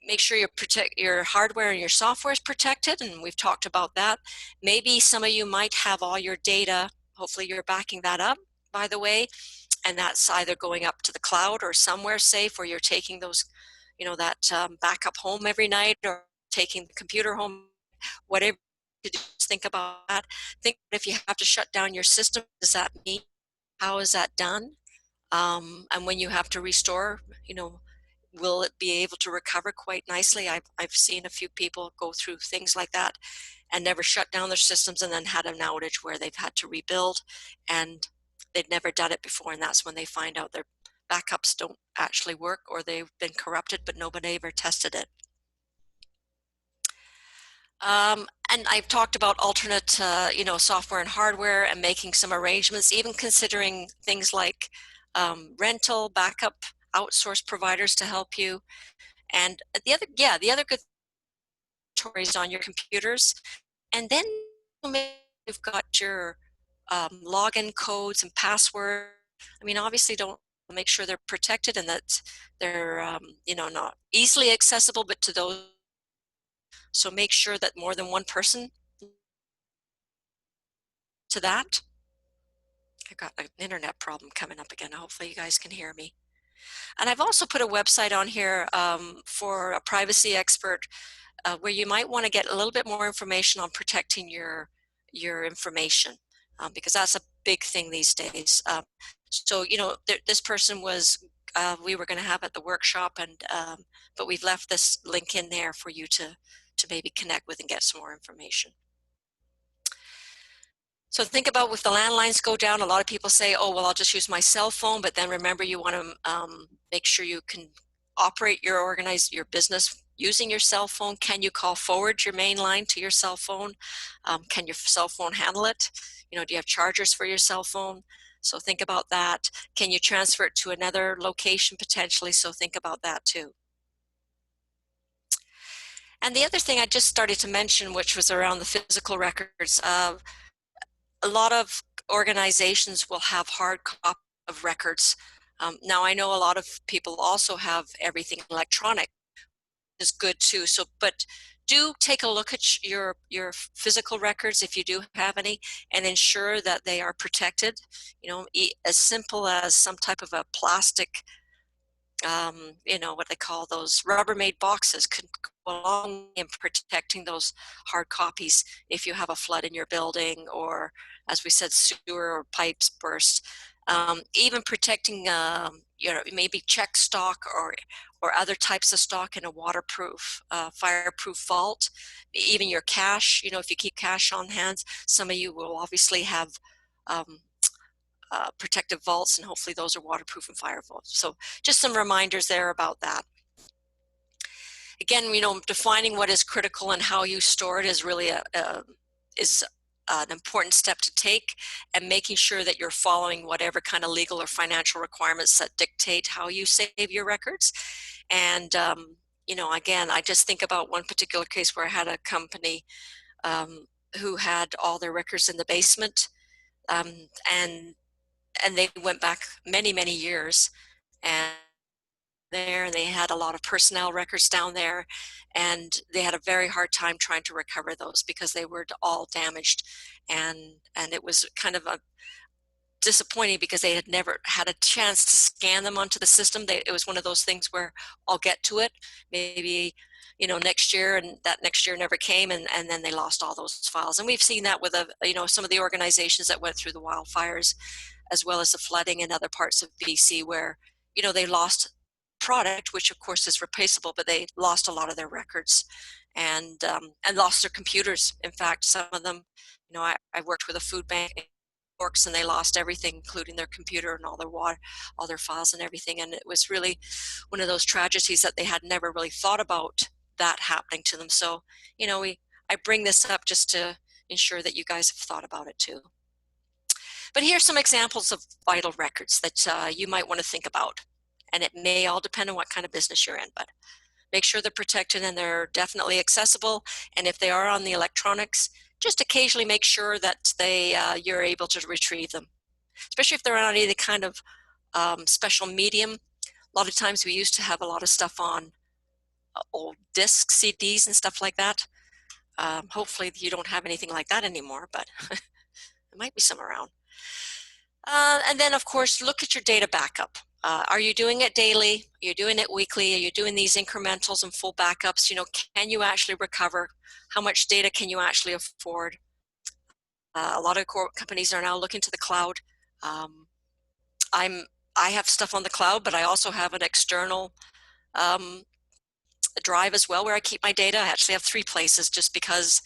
Make sure your hardware and your software is protected, and we've talked about that. Maybe some of you might have all your data, hopefully you're backing that up, by the way, and that's either going up to the cloud or somewhere safe where you're taking those, you know, that backup home every night, or taking the computer home, whatever you do, just think about that. Think if you have to shut down your system, does that mean, how is that done? And when you have to restore, you know, will it be able to recover quite nicely? I've seen a few people go through things like that and never shut down their systems, and then had an outage where they've had to rebuild, and they'd never done it before, and that's when they find out their backups don't actually work, or they've been corrupted, but nobody ever tested it. And I've talked about alternate, software and hardware, and making some arrangements, even considering things like rental, backup, outsource providers to help you. And the other good stories on your computers. And then you've got your login codes and passwords. I mean, obviously, don't make sure they're protected and that they're not easily accessible, but to those. So make sure that more than one person to that. I got an internet problem coming up again. Hopefully you guys can hear me. And I've also put a website on here for a privacy expert where you might want to get a little bit more information on protecting your information, because that's a big thing these days. So, this person was, we were going to have at the workshop, and but we've left this link in there for you to maybe connect with and get some more information. So think about if the landlines go down, a lot of people say, oh, well, I'll just use my cell phone, but then remember you want to make sure you can operate your business using your cell phone. Can you call forward your main line to your cell phone? Can your cell phone handle it? Do you have chargers for your cell phone? So think about that. Can you transfer it to another location potentially? So think about that too. And the other thing I just started to mention, which was around the physical records, a lot of organizations will have hard copy of records. Now I know a lot of people also have everything electronic, is good too. So, but do take a look at your physical records if you do have any, and ensure that they are protected. As simple as some type of a plastic, what they call those Rubbermaid boxes could go along in protecting those hard copies if you have a flood in your building, or, as we said, sewer or pipes burst. Even protecting, maybe check stock or other types of stock in a waterproof, fireproof vault. Even your cash, if you keep cash on hand, some of you will obviously have protective vaults, and hopefully those are waterproof and fire vaults. So just some reminders there about that. Again, defining what is critical and how you store it is really an important step to take, and making sure that you're following whatever kind of legal or financial requirements that dictate how you save your records. And, again, I just think about one particular case where I had a company who had all their records in the basement, and they went back many, many years, and they had a lot of personnel records down there, and they had a very hard time trying to recover those because they were all damaged, and it was kind of disappointing because they had never had a chance to scan them onto the system. It was one of those things where I'll get to it maybe next year, and that next year never came, and then they lost all those files. And we've seen that with some of the organizations that went through the wildfires, as well as the flooding in other parts of BC, where they lost product, which of course is replaceable, but they lost a lot of their records, and lost their computers. In fact, some of them, I worked with a food bank in Yorks, and they lost everything, including their computer and all their files and everything. And it was really one of those tragedies that they had never really thought about that happening to them. So, I bring this up just to ensure that you guys have thought about it too. But here's some examples of vital records that you might want to think about. And it may all depend on what kind of business you're in, but make sure they're protected and they're definitely accessible. And if they are on the electronics, just occasionally make sure that you're able to retrieve them, especially if they're on any kind of special medium. A lot of times we used to have a lot of stuff on old discs, CDs and stuff like that. Hopefully you don't have anything like that anymore, but there might be some around. And then, of course, look at your data backup. Are you doing it daily? Are you doing it weekly? Are you doing these incrementals and full backups? Can you actually recover? How much data can you actually afford? A lot of companies are now looking to the cloud. I have stuff on the cloud, but I also have an external drive as well where I keep my data. I actually have 3 places, just because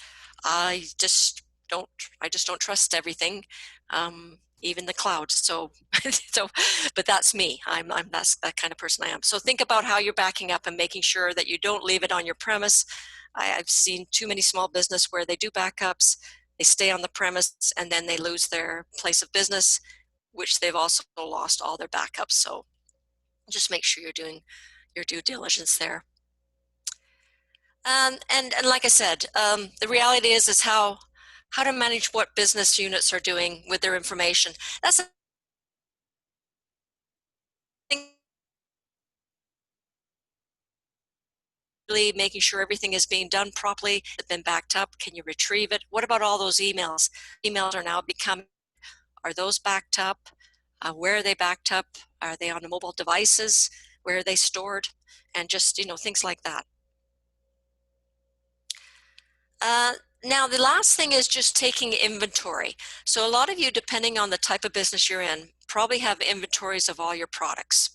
I just don't trust everything. even the cloud. So, but that's me. That's that kind of person I am. So think about how you're backing up and making sure that you don't leave it on your premise. I've seen too many small business where they do backups, they stay on the premise, and then they lose their place of business, which they've also lost all their backups. So just make sure you're doing your due diligence there. And like I said, the reality is how to manage what business units are doing with their information. That's the thing, really making sure everything is being done properly, been backed up. Can you retrieve it? What about all those emails? Emails are now becoming, are those backed up? Where are they backed up? Are they on the mobile devices? Where are they stored? And just, things like that. Now, the last thing is just taking inventory. So a lot of you, depending on the type of business you're in, probably have inventories of all your products.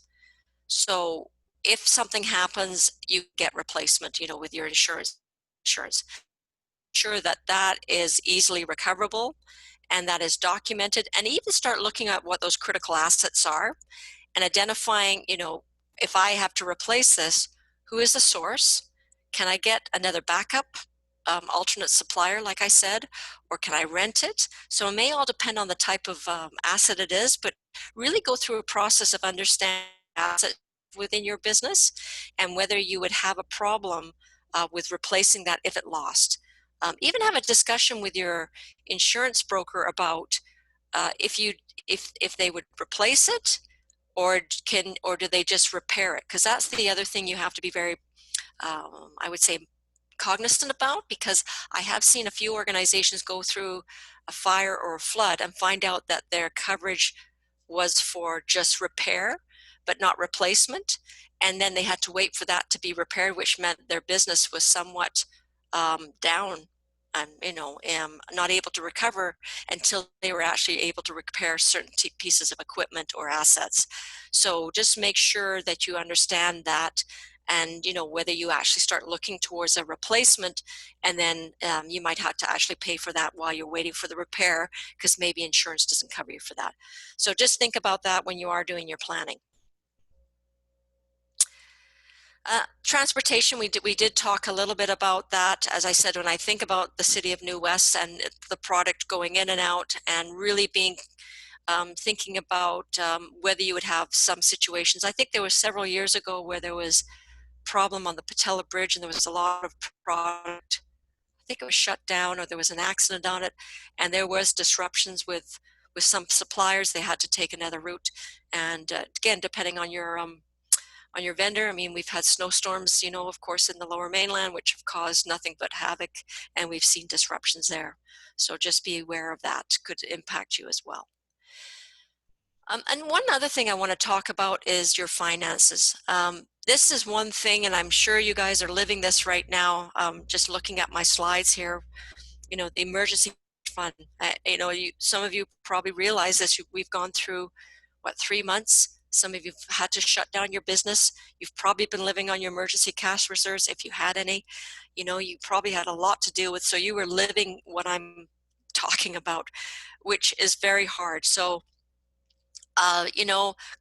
So if something happens, you get replacement, with your insurance. Sure that is easily recoverable and that is documented, and even start looking at what those critical assets are and identifying, if I have to replace this, who is the source? Can I get another backup, alternate supplier, like I said, or can I rent it? So it may all depend on the type of asset it is, but really go through a process of understanding asset within your business and whether you would have a problem with replacing that if it lost. Even have a discussion with your insurance broker about if they would replace it, or do they just repair it? Because that's the other thing you have to be very, I would say, cognizant about, because I have seen a few organizations go through a fire or a flood and find out that their coverage was for just repair but not replacement, and then they had to wait for that to be repaired, which meant their business was somewhat down and not able to recover until they were actually able to repair certain pieces of equipment or assets. So just make sure that you understand that, and whether you actually start looking towards a replacement, and then you might have to actually pay for that while you're waiting for the repair, because maybe insurance doesn't cover you for that. So just think about that when you are doing your planning. Transportation, we did talk a little bit about that. As I said, when I think about the city of New West and the product going in and out, and really being thinking about whether you would have some situations. I think there was several years ago where there was problem on the Patella Bridge, and there was a lot of product. I think it was shut down, or there was an accident on it, and there was disruptions with some suppliers. They had to take another route, and again, depending on your vendor. I mean, we've had snowstorms, of course, in the Lower Mainland, which have caused nothing but havoc, and we've seen disruptions there. So just be aware of that. Could impact you as well. And one other thing I want to talk about is your finances. This is one thing, and I'm sure you guys are living this right now, just looking at my slides here, the emergency fund. Some of you probably realize this. We've gone through, 3 months? Some of you have had to shut down your business. You've probably been living on your emergency cash reserves, if you had any. You probably had a lot to deal with, so you were living what I'm talking about, which is very hard. So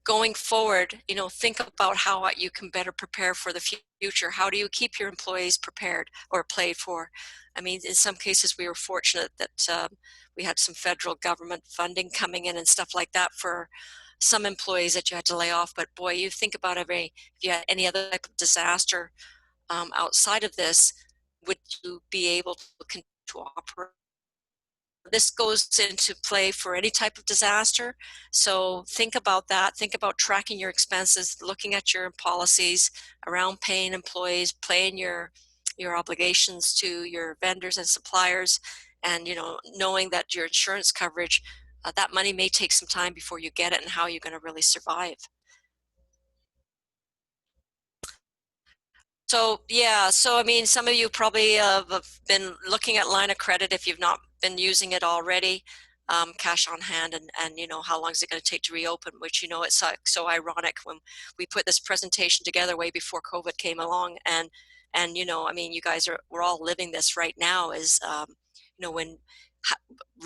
going forward, think about how you can better prepare for the future. How do you keep your employees prepared or paid for? I mean, in some cases, we were fortunate that we had some federal government funding coming in and stuff like that for some employees that you had to lay off. But boy, you think about if you had any other type of disaster outside of this, would you be able to continue to operate? This goes into play for any type of disaster. So think about that. Think about tracking your expenses, looking at your policies around paying employees, paying your obligations to your vendors and suppliers, and knowing that your insurance coverage, that money may take some time before you get it, and how you're going to really survive. So yeah, so I mean, some of you probably have been looking at line of credit if you've not been using it already, cash on hand, and how long is it going to take to reopen, which it's so ironic when we put this presentation together way before COVID came along, and I mean, you guys we're all living this right now, is when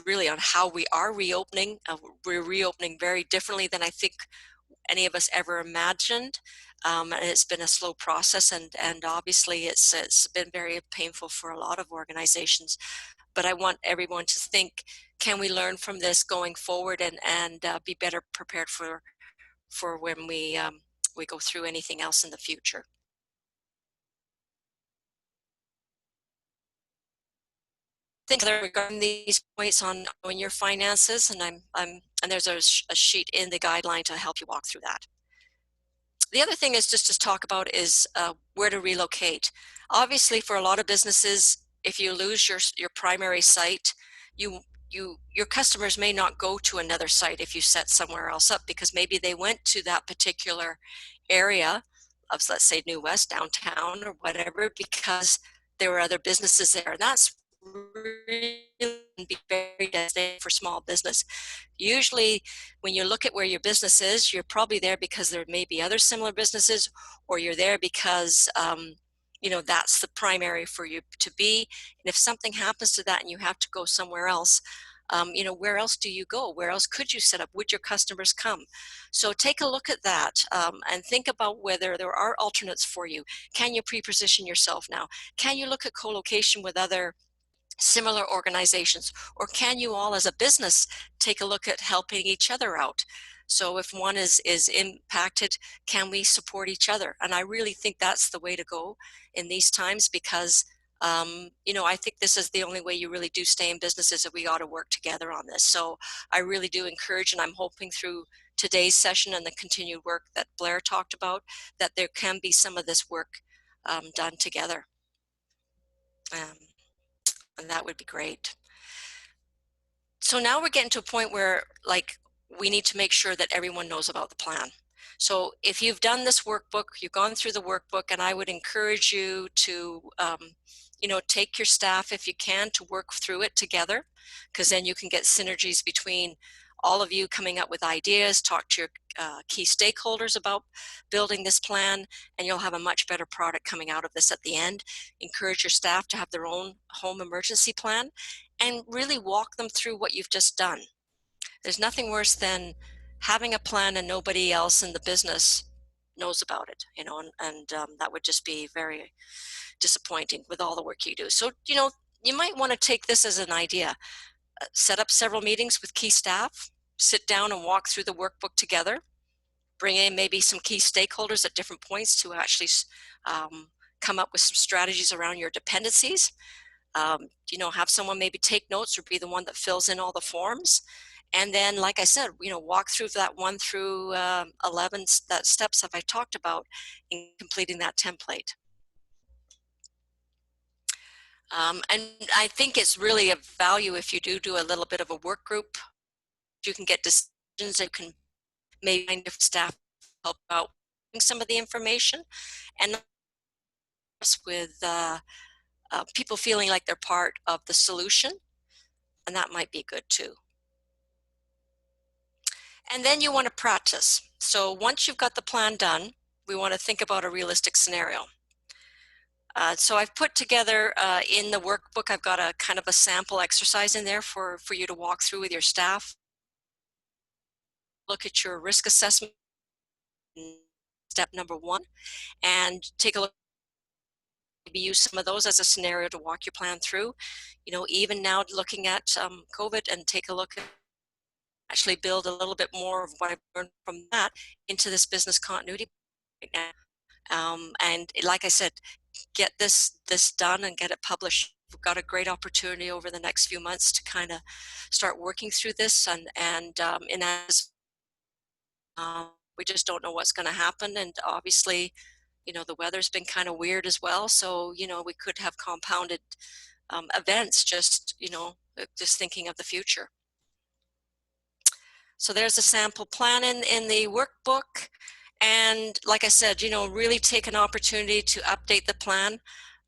really on how we are reopening. We're reopening very differently than I think any of us ever imagined. And it's been a slow process, and obviously it's been very painful for a lot of organizations. But I want everyone to think, can we learn from this going forward and be better prepared for when we go through anything else in the future. Think regarding these points on your finances, and and there's a sheet in the guideline to help you walk through that. The other thing is just to talk about is where to relocate. Obviously, for a lot of businesses, if you lose your primary site, your customers may not go to another site if you set somewhere else up, because maybe they went to that particular area of, let's say, New West, downtown, or whatever, because there were other businesses there. And that's really be very devastating for small business. Usually, when you look at where your business is, you're probably there because there may be other similar businesses, or you're there because that's the primary for you to be. And if something happens to that and you have to go somewhere else, where else do you go? Where else could you set up? Would your customers come? So take a look at that and think about whether there are alternates for you. Can you pre-position yourself now? Can you look at co-location with other similar organizations, or can you all as a business take a look at helping each other out? So if one is impacted, can we support each other? And I really think that's the way to go in these times, because I think this is the only way you really do stay in business, is that we ought to work together on this. So I really do encourage, and I'm hoping through today's session and the continued work that Blair talked about, that there can be some of this work done together. And that would be great. So now we're getting to a point where, we need to make sure that everyone knows about the plan. So if you've done this workbook, you've gone through the workbook, and I would encourage you to, take your staff, if you can, to work through it together, because then you can get synergies between all of you coming up with ideas, talk to your key stakeholders about building this plan, and you'll have a much better product coming out of this at the end. Encourage your staff to have their own home emergency plan and really walk them through what you've just done. There's nothing worse than having a plan and nobody else in the business knows about it, and that would just be very disappointing with all the work you do. So, you might want to take this as an idea. Set up several meetings with key staff, sit down and walk through the workbook together, bring in maybe some key stakeholders at different points to actually come up with some strategies around your dependencies. Have someone maybe take notes or be the one that fills in all the forms. And then, like I said, walk through that 1 through 11 steps that I talked about in completing that template. And I think it's really of value if you do a little bit of a work group. You can get decisions, you can maybe find different staff help out some of the information, and with people feeling like they're part of the solution, and that might be good too. And then you want to practice. So once you've got the plan done, we want to think about a realistic scenario. So I've put together in the workbook, I've got a kind of a sample exercise in there for you to walk through with your staff. Look at your risk assessment, step number 1, and take a look. Maybe use some of those as a scenario to walk your plan through. Even now looking at COVID, and take a look at actually build a little bit more of what I've learned from that into this business continuity right now. And like I said, get this done and get it published. We've got a great opportunity over the next few months to kind of start working through this, and as we just don't know what's going to happen. And obviously, the weather's been kind of weird as well. So, we could have compounded events, just thinking of the future. So there's a sample plan in the workbook. And like I said, really take an opportunity to update the plan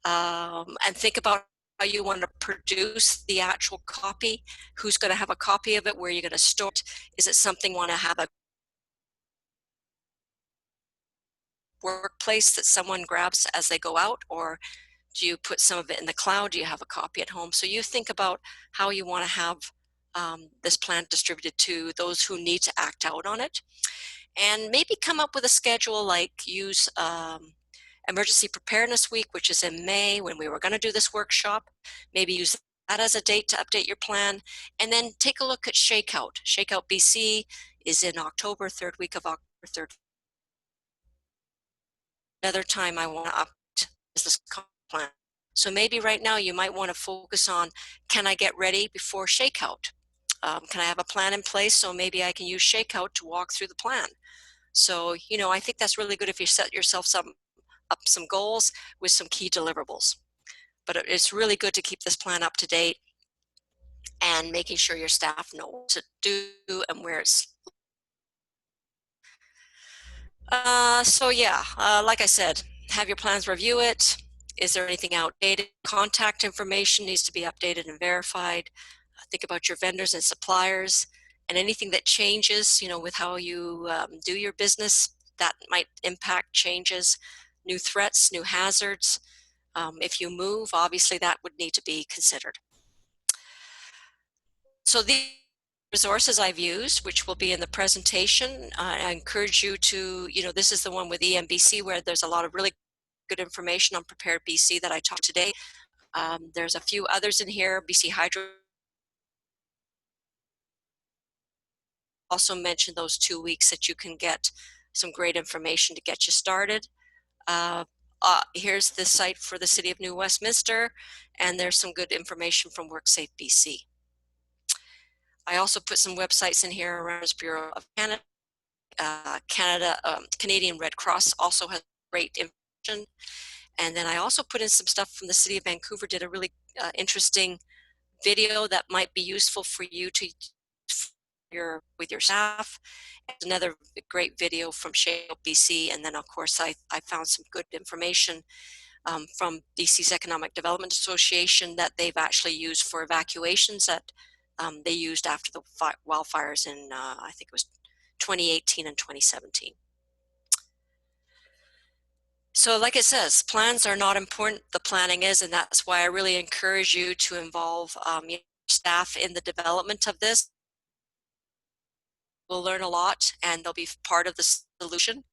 and think about how you want to produce the actual copy. Who's going to have a copy of it? Where are you going to store it? Is it something you want to have a workplace that someone grabs as they go out, or do you put some of it in the cloud? Do you have a copy at home? So you think about how you want to have this plan distributed to those who need to act out on it. And maybe come up with a schedule, like use Emergency Preparedness Week, which is in May when we were going to do this workshop. Maybe use that as a date to update your plan. And then take a look at Shakeout. Shakeout BC is in October, third week of October, third. Another time I want to update business plan. So maybe right now you might want to focus on, can I get ready before Shakeout? Can I have a plan in place so maybe I can use Shakeout to walk through the plan? So, you know, I think that's really good if you set yourself up some goals with some key deliverables. But it's really good to keep this plan up to date and making sure your staff know what to do and where it's. So yeah, like I said, have your plans, review it. Is there anything outdated? Contact information needs to be updated and verified. Think about your vendors and suppliers, and anything that changes, you know, with how you do your business, that might impact changes, new threats, new hazards. If you move, obviously that would need to be considered. So these resources I've used, which will be in the presentation, I encourage you to, you know, this is the one with EMBC where there's a lot of really good information on Prepared BC that I talked today. There's a few others in here. BC Hydro also mentioned those 2 weeks that you can get some great information to get you started. Here's the site for the City of New Westminster, and there's some good information from WorkSafe BC. I also put some websites in here around the Bureau of Canada. Canadian Red Cross also has great information. And then I also put in some stuff from the City of Vancouver, did a really interesting video that might be useful for you to with your staff. Another great video from Shakeout BC, and then of course I found some good information from BC's Economic Development Association that they've actually used for evacuations that they used after the wildfires in I think it was 2018 and 2017. So like it says, plans are not important, the planning is, and that's why I really encourage you to involve your staff in the development of this. We'll learn a lot, and they'll be part of the solution.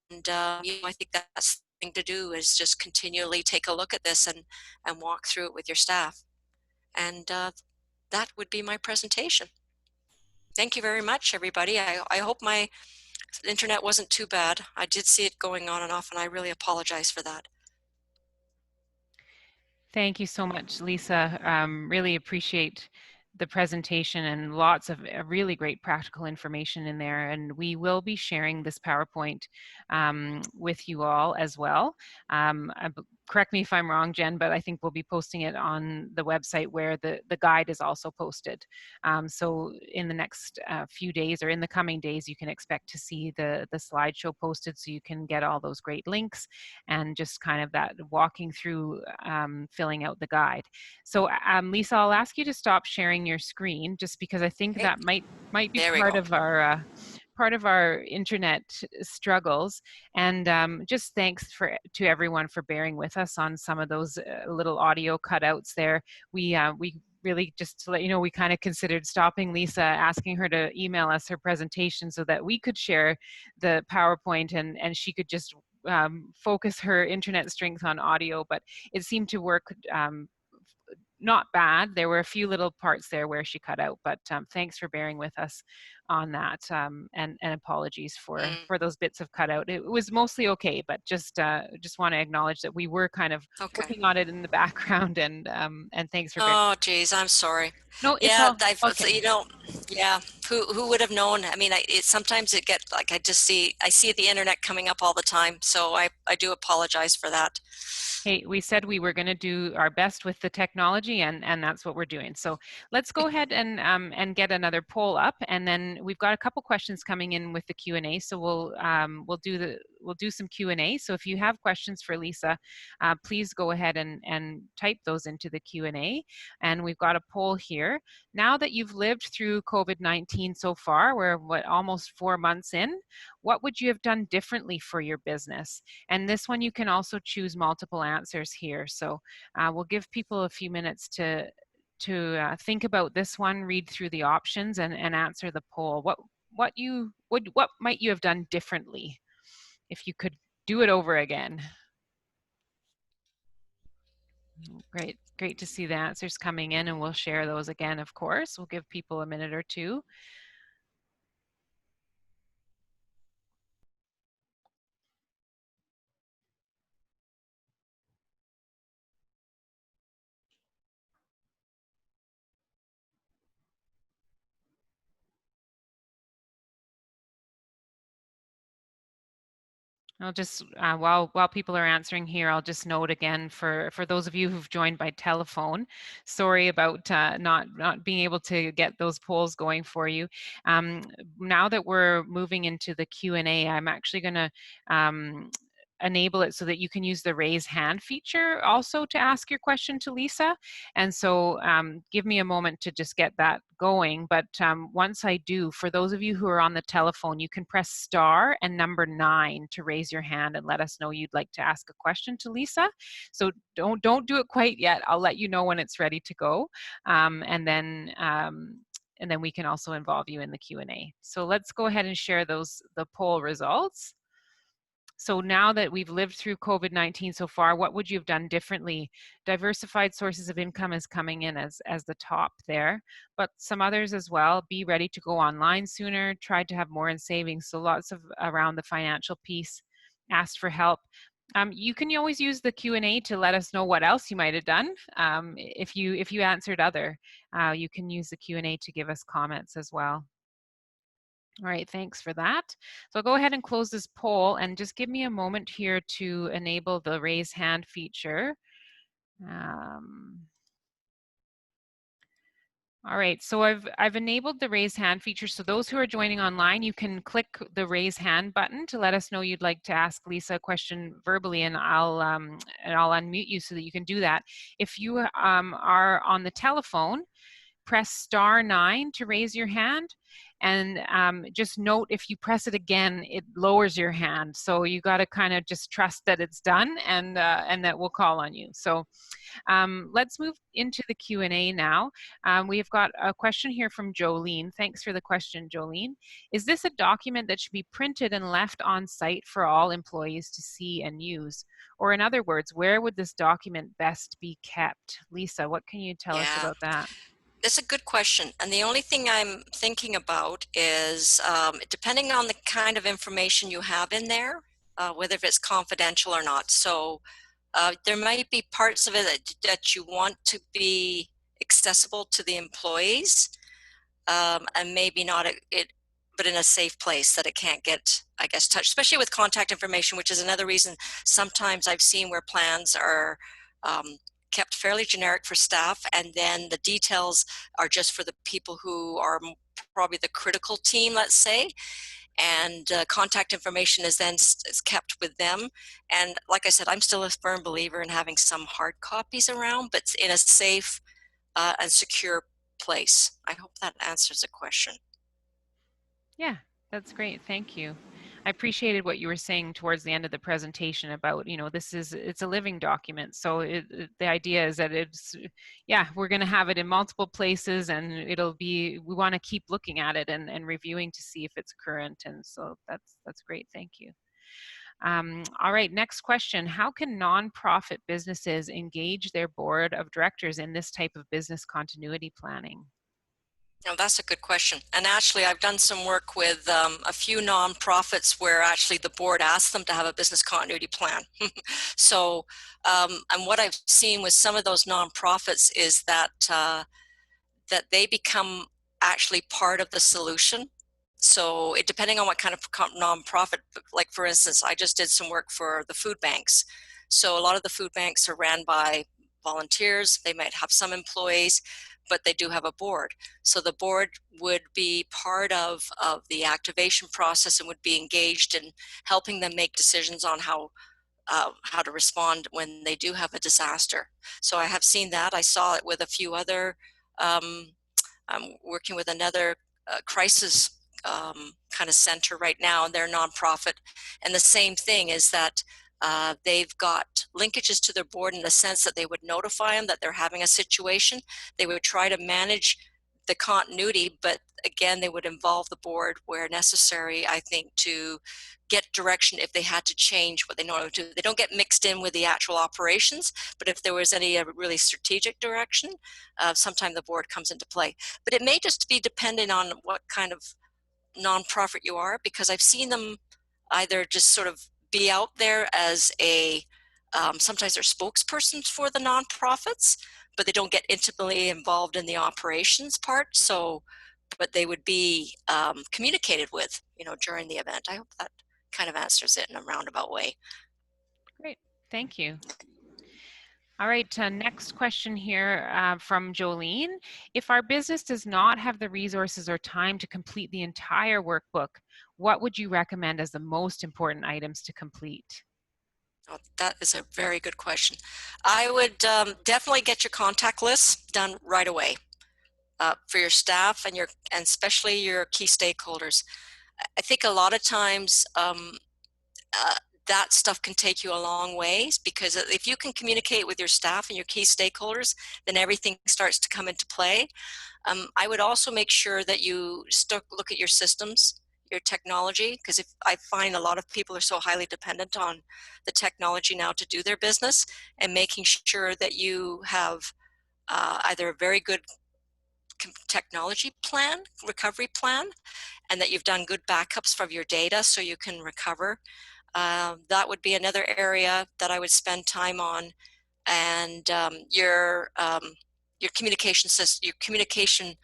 And you know, I think that's the thing to do, is just continually take a look at this and walk through it with your staff. And that would be my presentation. Thank you very much, everybody. I hope my internet wasn't too bad. I did see it going on and off, and I really apologize for that. Thank you so much, Lisa. Really appreciate the presentation and lots of really great practical information in there. And we will be sharing this PowerPoint with you all as well. Correct me if I'm wrong, Jen, but I think we'll be posting it on the website where the guide is also posted. So in the next few days, or in the coming days, you can expect to see the slideshow posted, so you can get all those great links and just kind of that walking through filling out the guide. So Lisa, I'll ask you to stop sharing your screen, just because I think Okay. that might be part of our internet struggles. And just thanks to everyone for bearing with us on some of those little audio cutouts there. We really, just to let you know, we kind of considered stopping Lisa, asking her to email us her presentation so that we could share the PowerPoint and she could just focus her internet strength on audio, but it seemed to work not bad. There were a few little parts there where she cut out, but thanks for bearing with us on that, and apologies for those bits of cutout. It was mostly okay, but just want to acknowledge that we were kind of working on it in the background, and thanks for bearing. Oh geez, I'm sorry. No, it's yeah, all okay. You know, yeah, who would have known? I mean, sometimes it gets like, I see the internet coming up all the time, so I do apologize for that. Hey, we said we were going to do our best with the technology, and that's what we're doing. So let's go ahead and get another poll up, and then we've got a couple questions coming in with the Q&A. So we'll do some Q&A. So if you have questions for Lisa, please go ahead and type those into the Q&A. And we've got a poll here. Now that you've lived through COVID-19 so far, we're almost 4 months in, what would you have done differently for your business? And this one, you can also choose multiple answers here. So we'll give people a few minutes to think about this one, read through the options, and answer the poll. What might you have done differently if you could do it over again? Great to see the answers coming in, and we'll share those again, of course. We'll give people a minute or two. I'll just, while people are answering here, I'll just note again for those of you who've joined by telephone, sorry about not being able to get those polls going for you. Now that we're moving into the Q&A, I'm actually going to enable it so that you can use the raise hand feature also to ask your question to Lisa. And so give me a moment to just get that going. But once I do, for those of you who are on the telephone, you can press star and number 9 to raise your hand and let us know you'd like to ask a question to Lisa. So don't do it quite yet. I'll let you know when it's ready to go. And then we can also involve you in the Q&A. So let's go ahead and share the poll results. So now that we've lived through COVID-19 so far, what would you have done differently? Diversified sources of income is coming in as the top there, but some others as well. Be ready to go online sooner, tried to have more in savings. So lots of around the financial piece, asked for help. You can always use the Q&A to let us know what else you might have done. If you answered other, you can use the Q&A to give us comments as well. All right, thanks for that. So I'll go ahead and close this poll and just give me a moment here to enable the raise hand feature. All right, so I've enabled the raise hand feature. So those who are joining online, you can click the raise hand button to let us know you'd like to ask Lisa a question verbally, and I'll unmute you so that you can do that. If you are on the telephone, press star 9 to raise your hand. And just note, if you press it again, it lowers your hand. So you got to kind of just trust that it's done and that we'll call on you. So let's move into the Q&A now. We've got a question here from Jolene. Thanks for the question, Jolene. Is this a document that should be printed and left on site for all employees to see and use? Or in other words, where would this document best be kept? Lisa, what can you tell us about that? That's a good question. And the only thing I'm thinking about is depending on the kind of information you have in there, whether it's confidential or not. So there might be parts of it that you want to be accessible to the employees, and maybe not but in a safe place that it can't get, I guess, touched, especially with contact information, which is another reason sometimes I've seen where plans are kept fairly generic for staff, and then the details are just for the people who are probably the critical team, let's say, and contact information is then is kept with them. And like I said, I'm still a firm believer in having some hard copies around, but in a safe and secure place. I hope that answers the question. Yeah, that's great. Thank you. I appreciated what you were saying towards the end of the presentation about, it's a living document. So the idea is that we're going to have it in multiple places, and we want to keep looking at it and reviewing to see if it's current. And so that's great. Thank you. All right, next question. How can nonprofit businesses engage their board of directors in this type of business continuity planning? Oh, that's a good question. And actually, I've done some work with a few nonprofits where actually the board asked them to have a business continuity plan. So, and what I've seen with some of those nonprofits is that that they become actually part of the solution. So depending on what kind of nonprofit, like for instance, I just did some work for the food banks. So a lot of the food banks are ran by volunteers. They might have some employees, but they do have a board. So the board would be part of the activation process and would be engaged in helping them make decisions on how to respond when they do have a disaster. So I have seen that. I saw it with a few other, I'm working with another crisis kind of center right now, and they're a nonprofit. And the same thing is that They've got linkages to their board in the sense that they would notify them that they're having a situation. They would try to manage the continuity, but again, they would involve the board where necessary, I think, to get direction if they had to change what they normally do. They don't get mixed in with the actual operations, but if there was any really strategic direction, sometime the board comes into play. But it may just be dependent on what kind of nonprofit you are, because I've seen them either just sort of be out there as a, sometimes they're spokespersons for the nonprofits, but they don't get intimately involved in the operations part. So, but they would be communicated with, you know, during the event. I hope that kind of answers it in a roundabout way. Great, thank you. All right, next question here from Jolene. If our business does not have the resources or time to complete the entire workbook, what would you recommend as the most important items to complete? Oh, that is a very good question. I would definitely get your contact list done right away for your staff and especially your key stakeholders. I think a lot of times that stuff can take you a long ways, because if you can communicate with your staff and your key stakeholders, then everything starts to come into play. I would also make sure that you look at your systems, your technology, because if I find a lot of people are so highly dependent on the technology now to do their business, and making sure that you have either a very good technology plan, recovery plan, and that you've done good backups of your data so you can recover. That would be another area that I would spend time on. And your communication system, your communication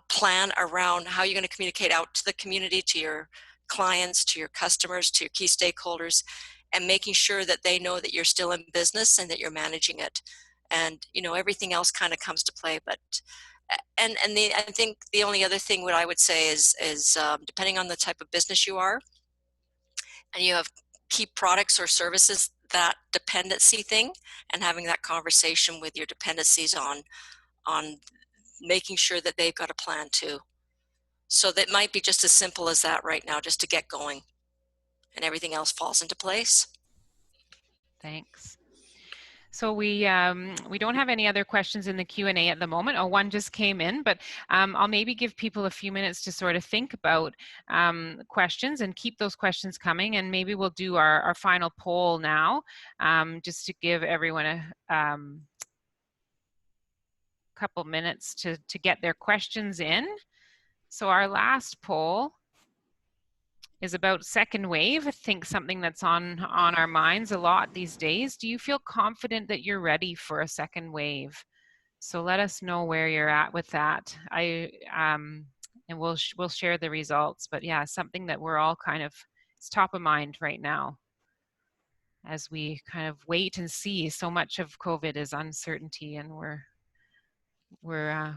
plan around how you're going to communicate out to the community, to your clients, to your customers, to your key stakeholders, and making sure that they know that you're still in business and that you're managing it. And you know, everything else kind of comes to play. But I think the only other thing what I would say is depending on the type of business you are, and you have key products or services, that dependency thing, and having that conversation with your dependencies on making sure that they've got a plan too. So that might be just as simple as that right now, just to get going, and everything else falls into place. Thanks. So we don't have any other questions in the Q&A at the moment. Oh, one just came in, but I'll maybe give people a few minutes to sort of think about questions, and keep those questions coming. And maybe we'll do our final poll now, just to give everyone a couple minutes to get their questions in. So our last poll is about second wave. I think something that's on our minds a lot these days. Do you feel confident that you're ready for a second wave? So let us know where you're at with that. And we'll share the results. But yeah, something that we're all kind of, it's top of mind right now as we kind of wait and see. So much of COVID is uncertainty, and we're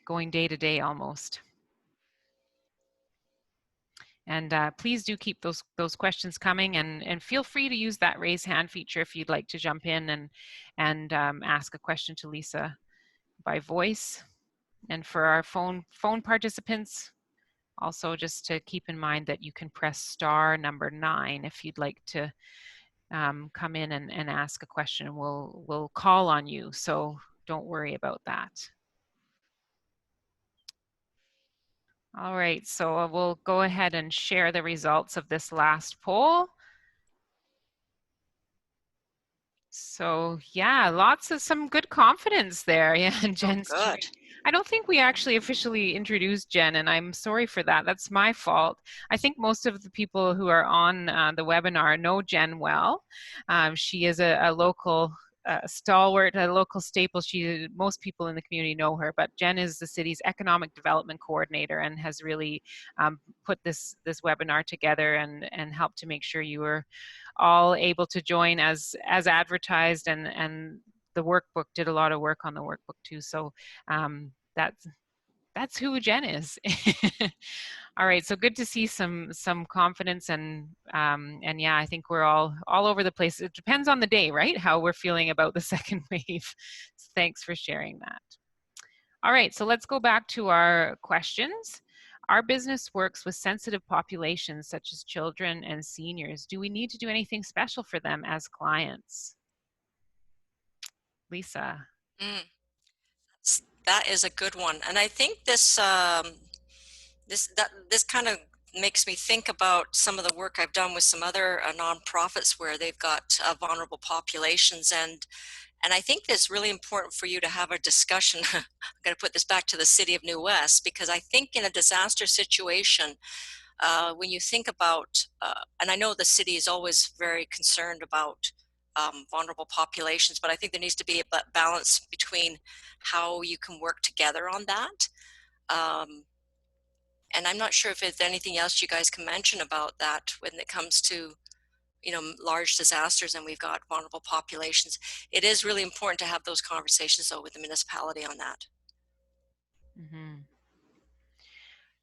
going day to day almost. And please do keep those questions coming, and feel free to use that raise hand feature if you'd like to jump in and ask a question to Lisa by voice. And for our phone participants, also just to keep in mind that you can press star number 9 if you'd like to come in and ask a question. We'll call on you, so don't worry about that. All right, so we'll go ahead and share the results of this last poll. So yeah, lots of some good confidence there. Yeah, and Jen's good. I don't think we actually officially introduced Jen, and I'm sorry for that. That's my fault. I think most of the people who are on the webinar know Jen well. She is a local stalwart, a local staple. Most people in the community know her, but Jen is the city's economic development coordinator, and has really put this webinar together and helped to make sure you were all able to join as advertised, and the workbook did a lot of work on the workbook too. So that's who Jen is. All right, so good to see some confidence, and yeah, I think we're all over the place. It depends on the day, right? How we're feeling about the second wave. So thanks for sharing that. All right, so let's go back to our questions. Our business works with sensitive populations such as children and seniors. Do we need to do anything special for them as clients? Lisa. That is a good one, and I think this kind of makes me think about some of the work I've done with some other nonprofits where they've got vulnerable populations, and I think it's really important for you to have a discussion. I'm going to put this back to the City of New West, because I think in a disaster situation, when you think about, and I know the city is always very concerned about vulnerable populations, but I think there needs to be a balance between how you can work together on that. And I'm not sure if there's anything else you guys can mention about that when it comes to, large disasters and we've got vulnerable populations. It is really important to have those conversations, though, with the municipality on that. Mm-hmm.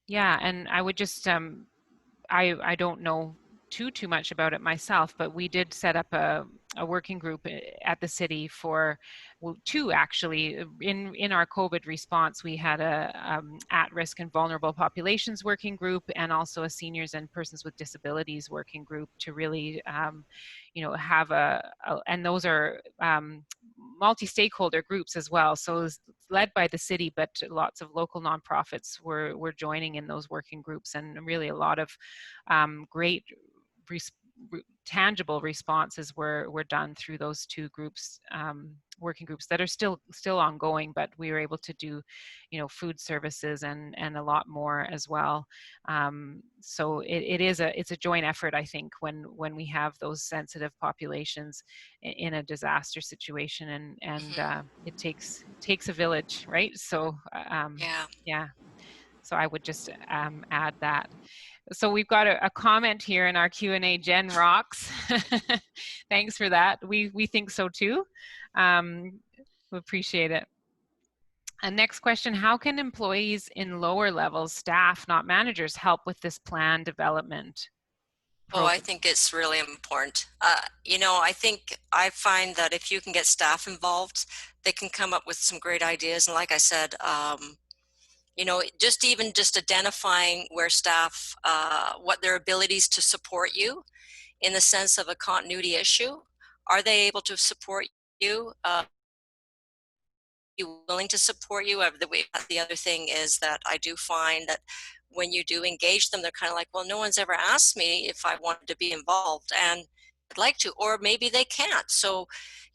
Yeah, and I would just, I don't know too much about it myself, but we did set up a working group at the city for, well, two actually. In our COVID response, we had a at-risk and vulnerable populations working group, and also a seniors and persons with disabilities working group to really, have and those are multi-stakeholder groups as well. So it's led by the city, but lots of local nonprofits were joining in those working groups, and really a lot of great tangible responses were done through those two groups, working groups that are still ongoing, but we were able to do, food services and a lot more as well. So it's a joint effort, I think, when we have those sensitive populations in a disaster situation, and it takes a village, right? So yeah. So I would just add that. So we've got a comment here in our Q&A. Jen rocks. Thanks for that. We think so too. We appreciate it. And next question, how can employees in lower levels, staff, not managers, help with this plan development? Oh, I think it's really important. I find that if you can get staff involved, they can come up with some great ideas. And like I said, just identifying where staff, what their abilities to support you in the sense of a continuity issue. Are they able to support you? You willing to support you? The other thing is that I do find that when you do engage them, they're kind of like, well, no one's ever asked me if I wanted to be involved, and I'd like to, or maybe they can't. So,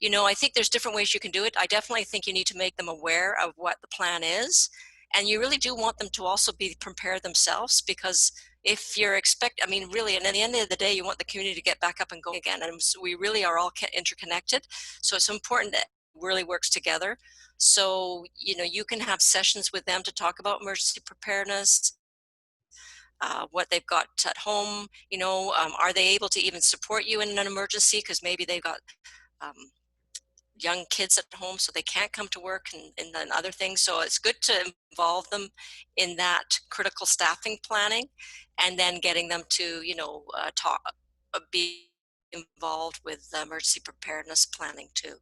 I think there's different ways you can do it. I definitely think you need to make them aware of what the plan is. And you really do want them to also be prepared themselves, because if you're really, and at the end of the day, you want the community to get back up and go again. And so we really are all interconnected. So it's important that it really works together. So, you can have sessions with them to talk about emergency preparedness, what they've got at home, are they able to even support you in an emergency? Because maybe they've got young kids at home, so they can't come to work and other things. So it's good to involve them in that critical staffing planning, and then getting them to, be involved with emergency preparedness planning too.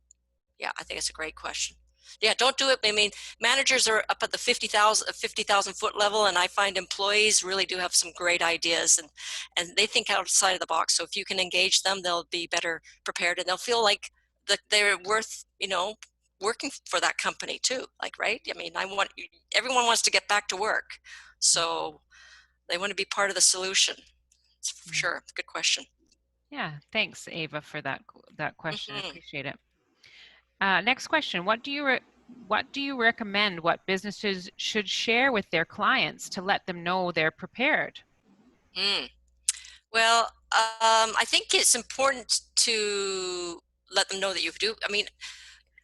Yeah, I think it's a great question. Yeah, don't do it. I mean, managers are up at the 50,000 foot level, and I find employees really do have some great ideas, and they think outside of the box. So if you can engage them, they'll be better prepared, and they'll feel like that they're worth, working for that company too. Like, right? I mean, everyone wants to get back to work, so they want to be part of the solution. It's for sure. Good question. Yeah, thanks, Ava, for that question. I appreciate it. Next question, what do you recommend what businesses should share with their clients to let them know they're prepared? Well, I think it's important to let them know that you do. I mean,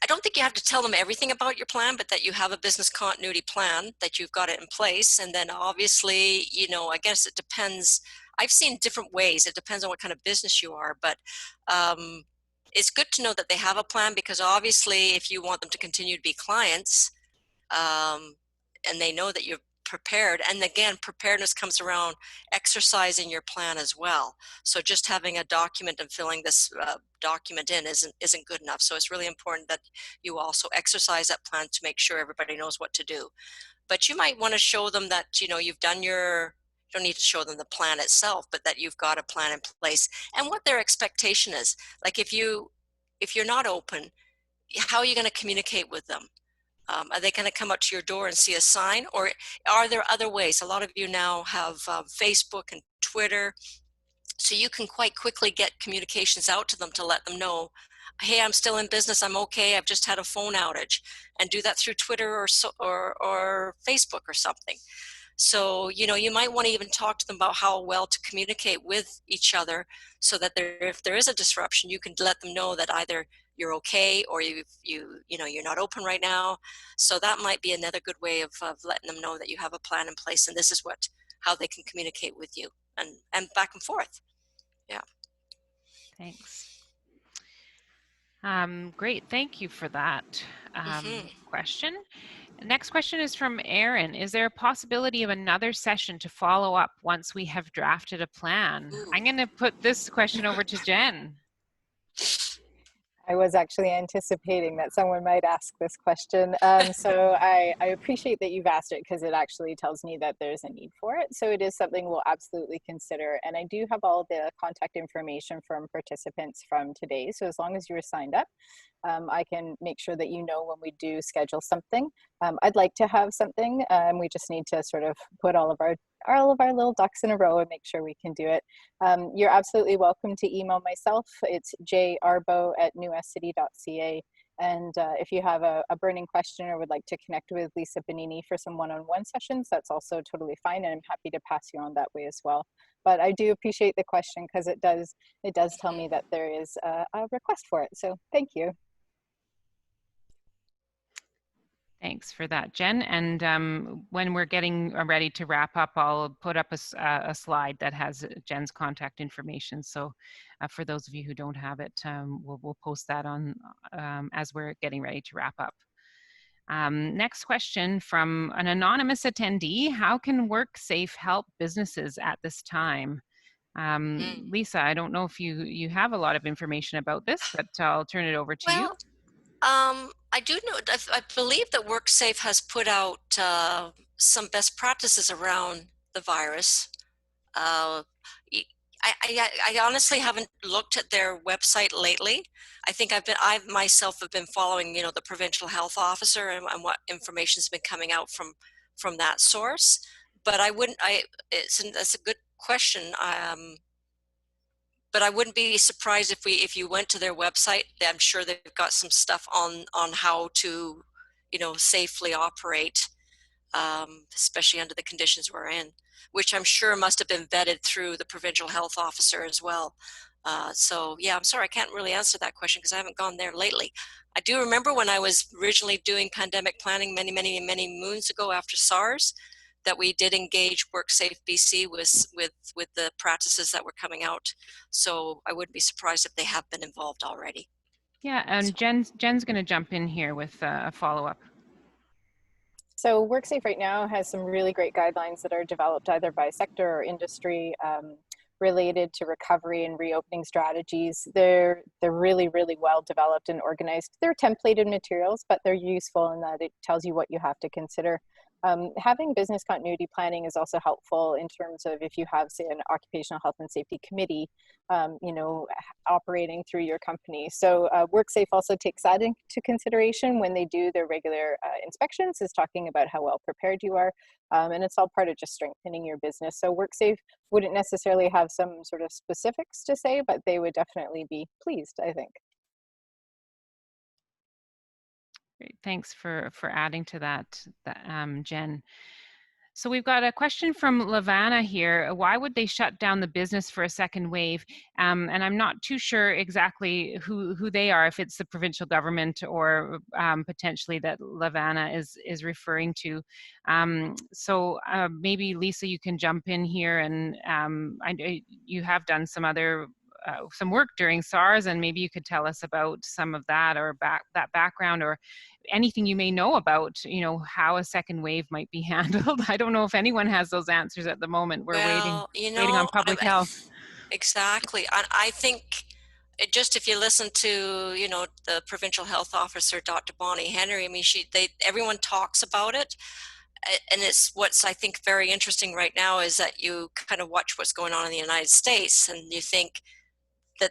I don't think you have to tell them everything about your plan, but that you have a business continuity plan, that you've got it in place. And then obviously, I guess it depends. I've seen different ways. It depends on what kind of business you are, but it's good to know that they have a plan, because obviously if you want them to continue to be clients, and they know that you're prepared. And again, preparedness comes around exercising your plan as well. So just having a document and filling this document in isn't good enough. So it's really important that you also exercise that plan to make sure everybody knows what to do. But you might want to show them that, you know, you've done your, you don't need to show them the plan itself, but that you've got a plan in place and what their expectation is. Like if you're not open, how are you going to communicate with them? Are they going to come up to your door and see a sign, or are there other ways? A lot of you now have Facebook and Twitter, so you can quite quickly get communications out to them to let them know, hey, I'm still in business, I'm okay, I've just had a phone outage, and do that through Twitter or Facebook or something. So, you know, you might want to even talk to them about how well to communicate with each other so that if there is a disruption, you can let them know that either you're okay or you know, you're not open right now. So that might be another good way of letting them know that you have a plan in place and this is how they can communicate with you and back and forth. Yeah. Thanks. Great, thank you for that question. Next question is from Aaron. Is there a possibility of another session to follow up once we have drafted a plan? Ooh. I'm going to put this question over to Jen. I was actually anticipating that someone might ask this question. So I appreciate that you've asked it because it actually tells me that there's a need for it. So it is something we'll absolutely consider. And I do have all the contact information from participants from today. So as long as you're signed up, I can make sure that you know when we do schedule something. I'd like to have something. We just need to sort of put all of our little ducks in a row and make sure we can do it. You're absolutely welcome to email myself. It's jarbo@newscity.ca. And if you have a burning question or would like to connect with Lisa Benini for some one-on-one sessions, that's also totally fine. And I'm happy to pass you on that way as well. But I do appreciate the question because it does tell me that there is a request for it. So thank you. Thanks for that, Jen. And when we're getting ready to wrap up, I'll put up a slide that has Jen's contact information. So for those of you who don't have it, we'll post that on as we're getting ready to wrap up. Next question from an anonymous attendee. How can WorkSafe help businesses at this time? Lisa, I don't know if you have a lot of information about this, but I'll turn it over to you. I do know, I believe that WorkSafe has put out some best practices around the virus. I honestly haven't looked at their website lately. I think I myself have been following, you know, the provincial health officer and what information has been coming out from that source. But it's a good question. But I wouldn't be surprised if you went to their website. I'm sure they've got some stuff on how to, you know, safely operate, especially under the conditions we're in, which I'm sure must have been vetted through the provincial health officer as well. So yeah, I'm sorry, I can't really answer that question because I haven't gone there lately. I do remember when I was originally doing pandemic planning many moons ago after SARS, that we did engage WorkSafe BC with the practices that were coming out. So I wouldn't be surprised if they have been involved already. Yeah, and so Jen's going to jump in here with a follow-up. So WorkSafe right now has some really great guidelines that are developed either by sector or industry related to recovery and reopening strategies. They're really well developed and organized. They're templated materials, but they're useful in that it tells you what you have to consider. Having business continuity planning is also helpful in terms of if you have, say, an occupational health and safety committee, you know, operating through your company. So WorkSafe also takes that into consideration when they do their regular inspections, is talking about how well prepared you are. And it's all part of just strengthening your business. So WorkSafe wouldn't necessarily have some sort of specifics to say, but they would definitely be pleased, I think. Great, thanks for adding to that, Jen. So we've got a question from Lavana here. Why would they shut down the business for a second wave? And I'm not too sure exactly who they are, if it's the provincial government or potentially that Lavana is referring to. So maybe Lisa, you can jump in here, and you have done some other some work during SARS, and maybe you could tell us about some of that, or that background, or anything you may know about, how a second wave might be handled. I don't know if anyone has those answers at the moment. We're waiting on public health. Exactly. I think just if you listen to, the provincial health officer, Dr. Bonnie Henry, I mean, everyone talks about it. And it's what's, I think, very interesting right now is that you kind of watch what's going on in the United States, and you think that,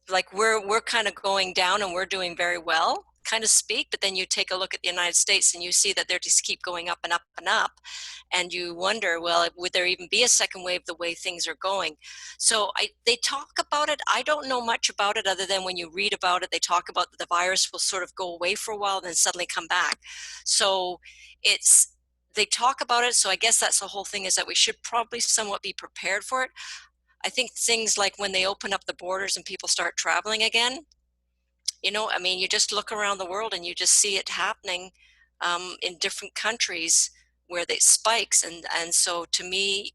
like, we're kind of going down and we're doing very well, kind of speak, but then you take a look at the United States and you see that they're just keep going up and up and up, and you wonder, well, would there even be a second wave the way things are going? So they talk about it. I don't know much about it other than when you read about it, they talk about that the virus will sort of go away for a while and then suddenly come back. So they talk about it, so I guess that's the whole thing, is that we should probably somewhat be prepared for it. I think things like when they open up the borders and people start traveling again, I mean, you just look around the world and you just see it happening in different countries where they spikes. And so to me,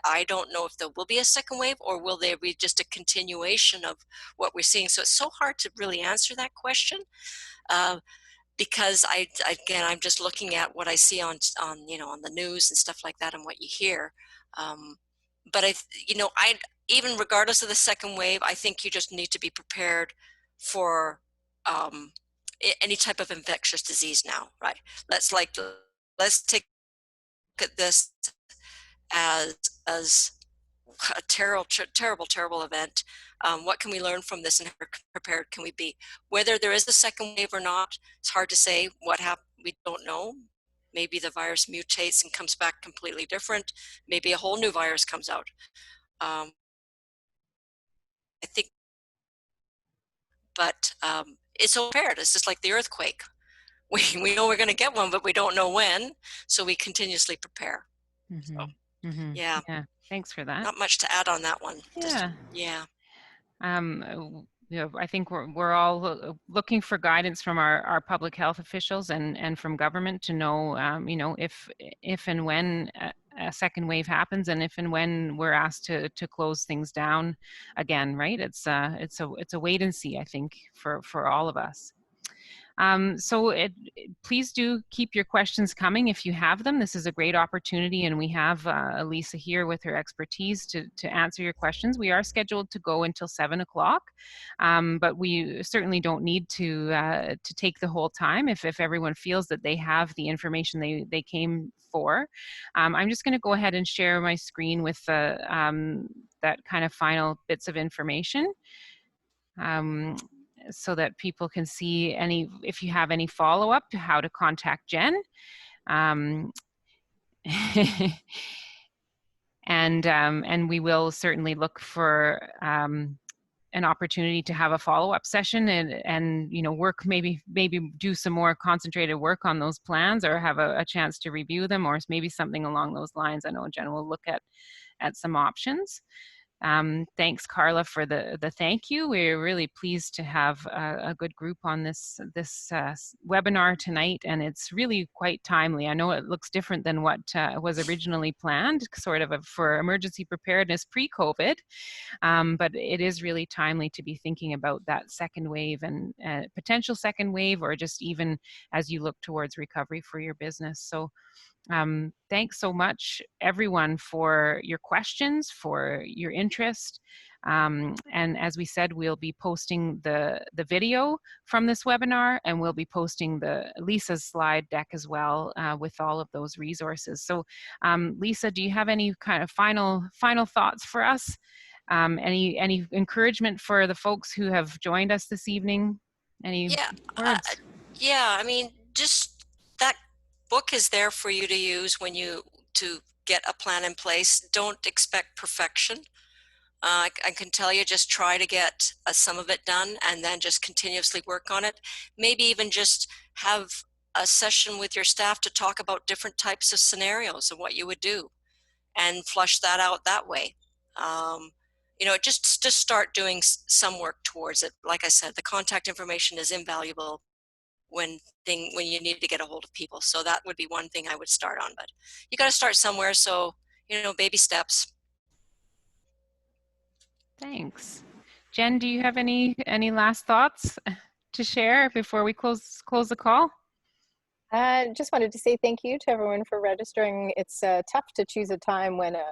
I don't know if there will be a second wave, or will there be just a continuation of what we're seeing. So it's so hard to really answer that question. Because I'm just looking at what I see on the news and stuff like that, and what you hear. But even regardless of the second wave, I think you just need to be prepared for any type of infectious disease now, right? Let's take this as a terrible event. What can we learn from this, and how prepared can we be? Whether there is a second wave or not, it's hard to say. What happened, we don't know. Maybe the virus mutates and comes back completely different. Maybe a whole new virus comes out. I think, but it's so prepared. It's just like the earthquake. We know we're going to get one, but we don't know when, so we continuously prepare. Mm-hmm. So, Mm-hmm. yeah. Thanks for that. Not much to add on that one. Yeah. I think we're all looking for guidance from our public health officials and from government to know, if and when a second wave happens, and if and when we're asked to close things down again, right? It's a wait and see, I think, for all of us. Please do keep your questions coming if you have them. This is a great opportunity, and we have Lisa here with her expertise to answer your questions. We are scheduled to go until 7 o'clock, but we certainly don't need to take the whole time if everyone feels that they have the information they came for. I'm just going to go ahead and share my screen with that kind of final bits of information. So that people can see if you have any follow-up, how to contact Jen. And we will certainly look for an opportunity to have a follow-up session and work, maybe do some more concentrated work on those plans, or have a chance to review them, or maybe something along those lines. I know Jen will look at some options. Thanks, Carla, for the thank you. We're really pleased to have a good group on this webinar tonight, and it's really quite timely. I know it looks different than what was originally planned, sort of for emergency preparedness pre-COVID, but it is really timely to be thinking about that second wave and potential second wave, or just even as you look towards recovery for your business. So thanks so much, everyone, for your questions, for your interest. And as we said, we'll be posting the video from this webinar, and we'll be posting Lisa's slide deck as well with all of those resources. So Lisa, do you have any kind of final thoughts for us? Any encouragement for the folks who have joined us this evening? Any words? I mean, just that book is there for you to use to get a plan in place. Don't expect perfection. I can tell you, just try to get some of it done, and then just continuously work on it. Maybe even just have a session with your staff to talk about different types of scenarios and what you would do, and flush that out that way. Just start doing some work towards it. Like I said, the contact information is invaluable when you need to get a hold of people. So that would be one thing I would start on, but you got to start somewhere. So, baby steps. Thanks. Jen, do you have any last thoughts to share before we close the call? Just wanted to say thank you to everyone for registering. It's tough to choose a time when a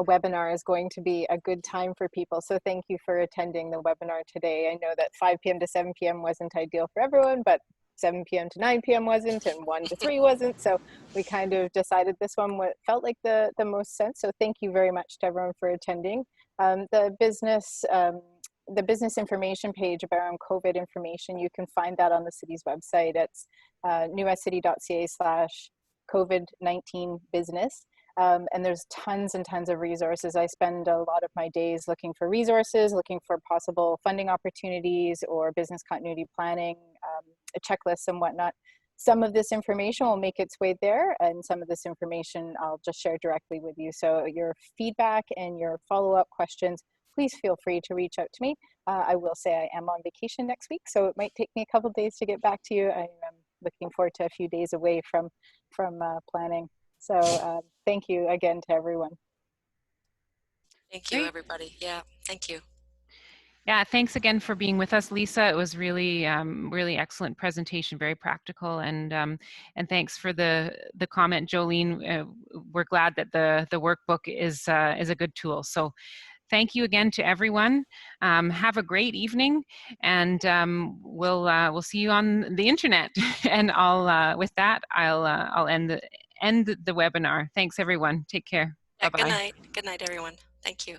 webinar is going to be a good time for people. So thank you for attending the webinar today. I know that 5 p.m. to 7 p.m. wasn't ideal for everyone, but 7 p.m. to 9 p.m. wasn't, and 1 to 3 wasn't. So we kind of decided this one felt like the most sense. So thank you very much to everyone for attending. The business information page around COVID information, you can find that on the city's website. It's newwestcity.ca/COVID-19 business. And there's tons and tons of resources. I spend a lot of my days looking for resources, looking for possible funding opportunities or business continuity planning, checklists and whatnot. Some of this information will make its way there, and some of this information I'll just share directly with you. So your feedback and your follow-up questions, please feel free to reach out to me. I will say I am on vacation next week, so it might take me a couple of days to get back to you. I am looking forward to a few days away from planning. So thank you again to everyone. Thank you, everybody. Yeah, thank you. Yeah, thanks again for being with us, Lisa. It was really, really excellent presentation, very practical, and thanks for the comment, Jolene. We're glad that the workbook is a good tool. So, thank you again to everyone. Have a great evening, and we'll see you on the internet. And with that, I'll end the webinar. Thanks, everyone. Take care. Yeah, Bye-bye. good night. Good night, everyone. Thank you.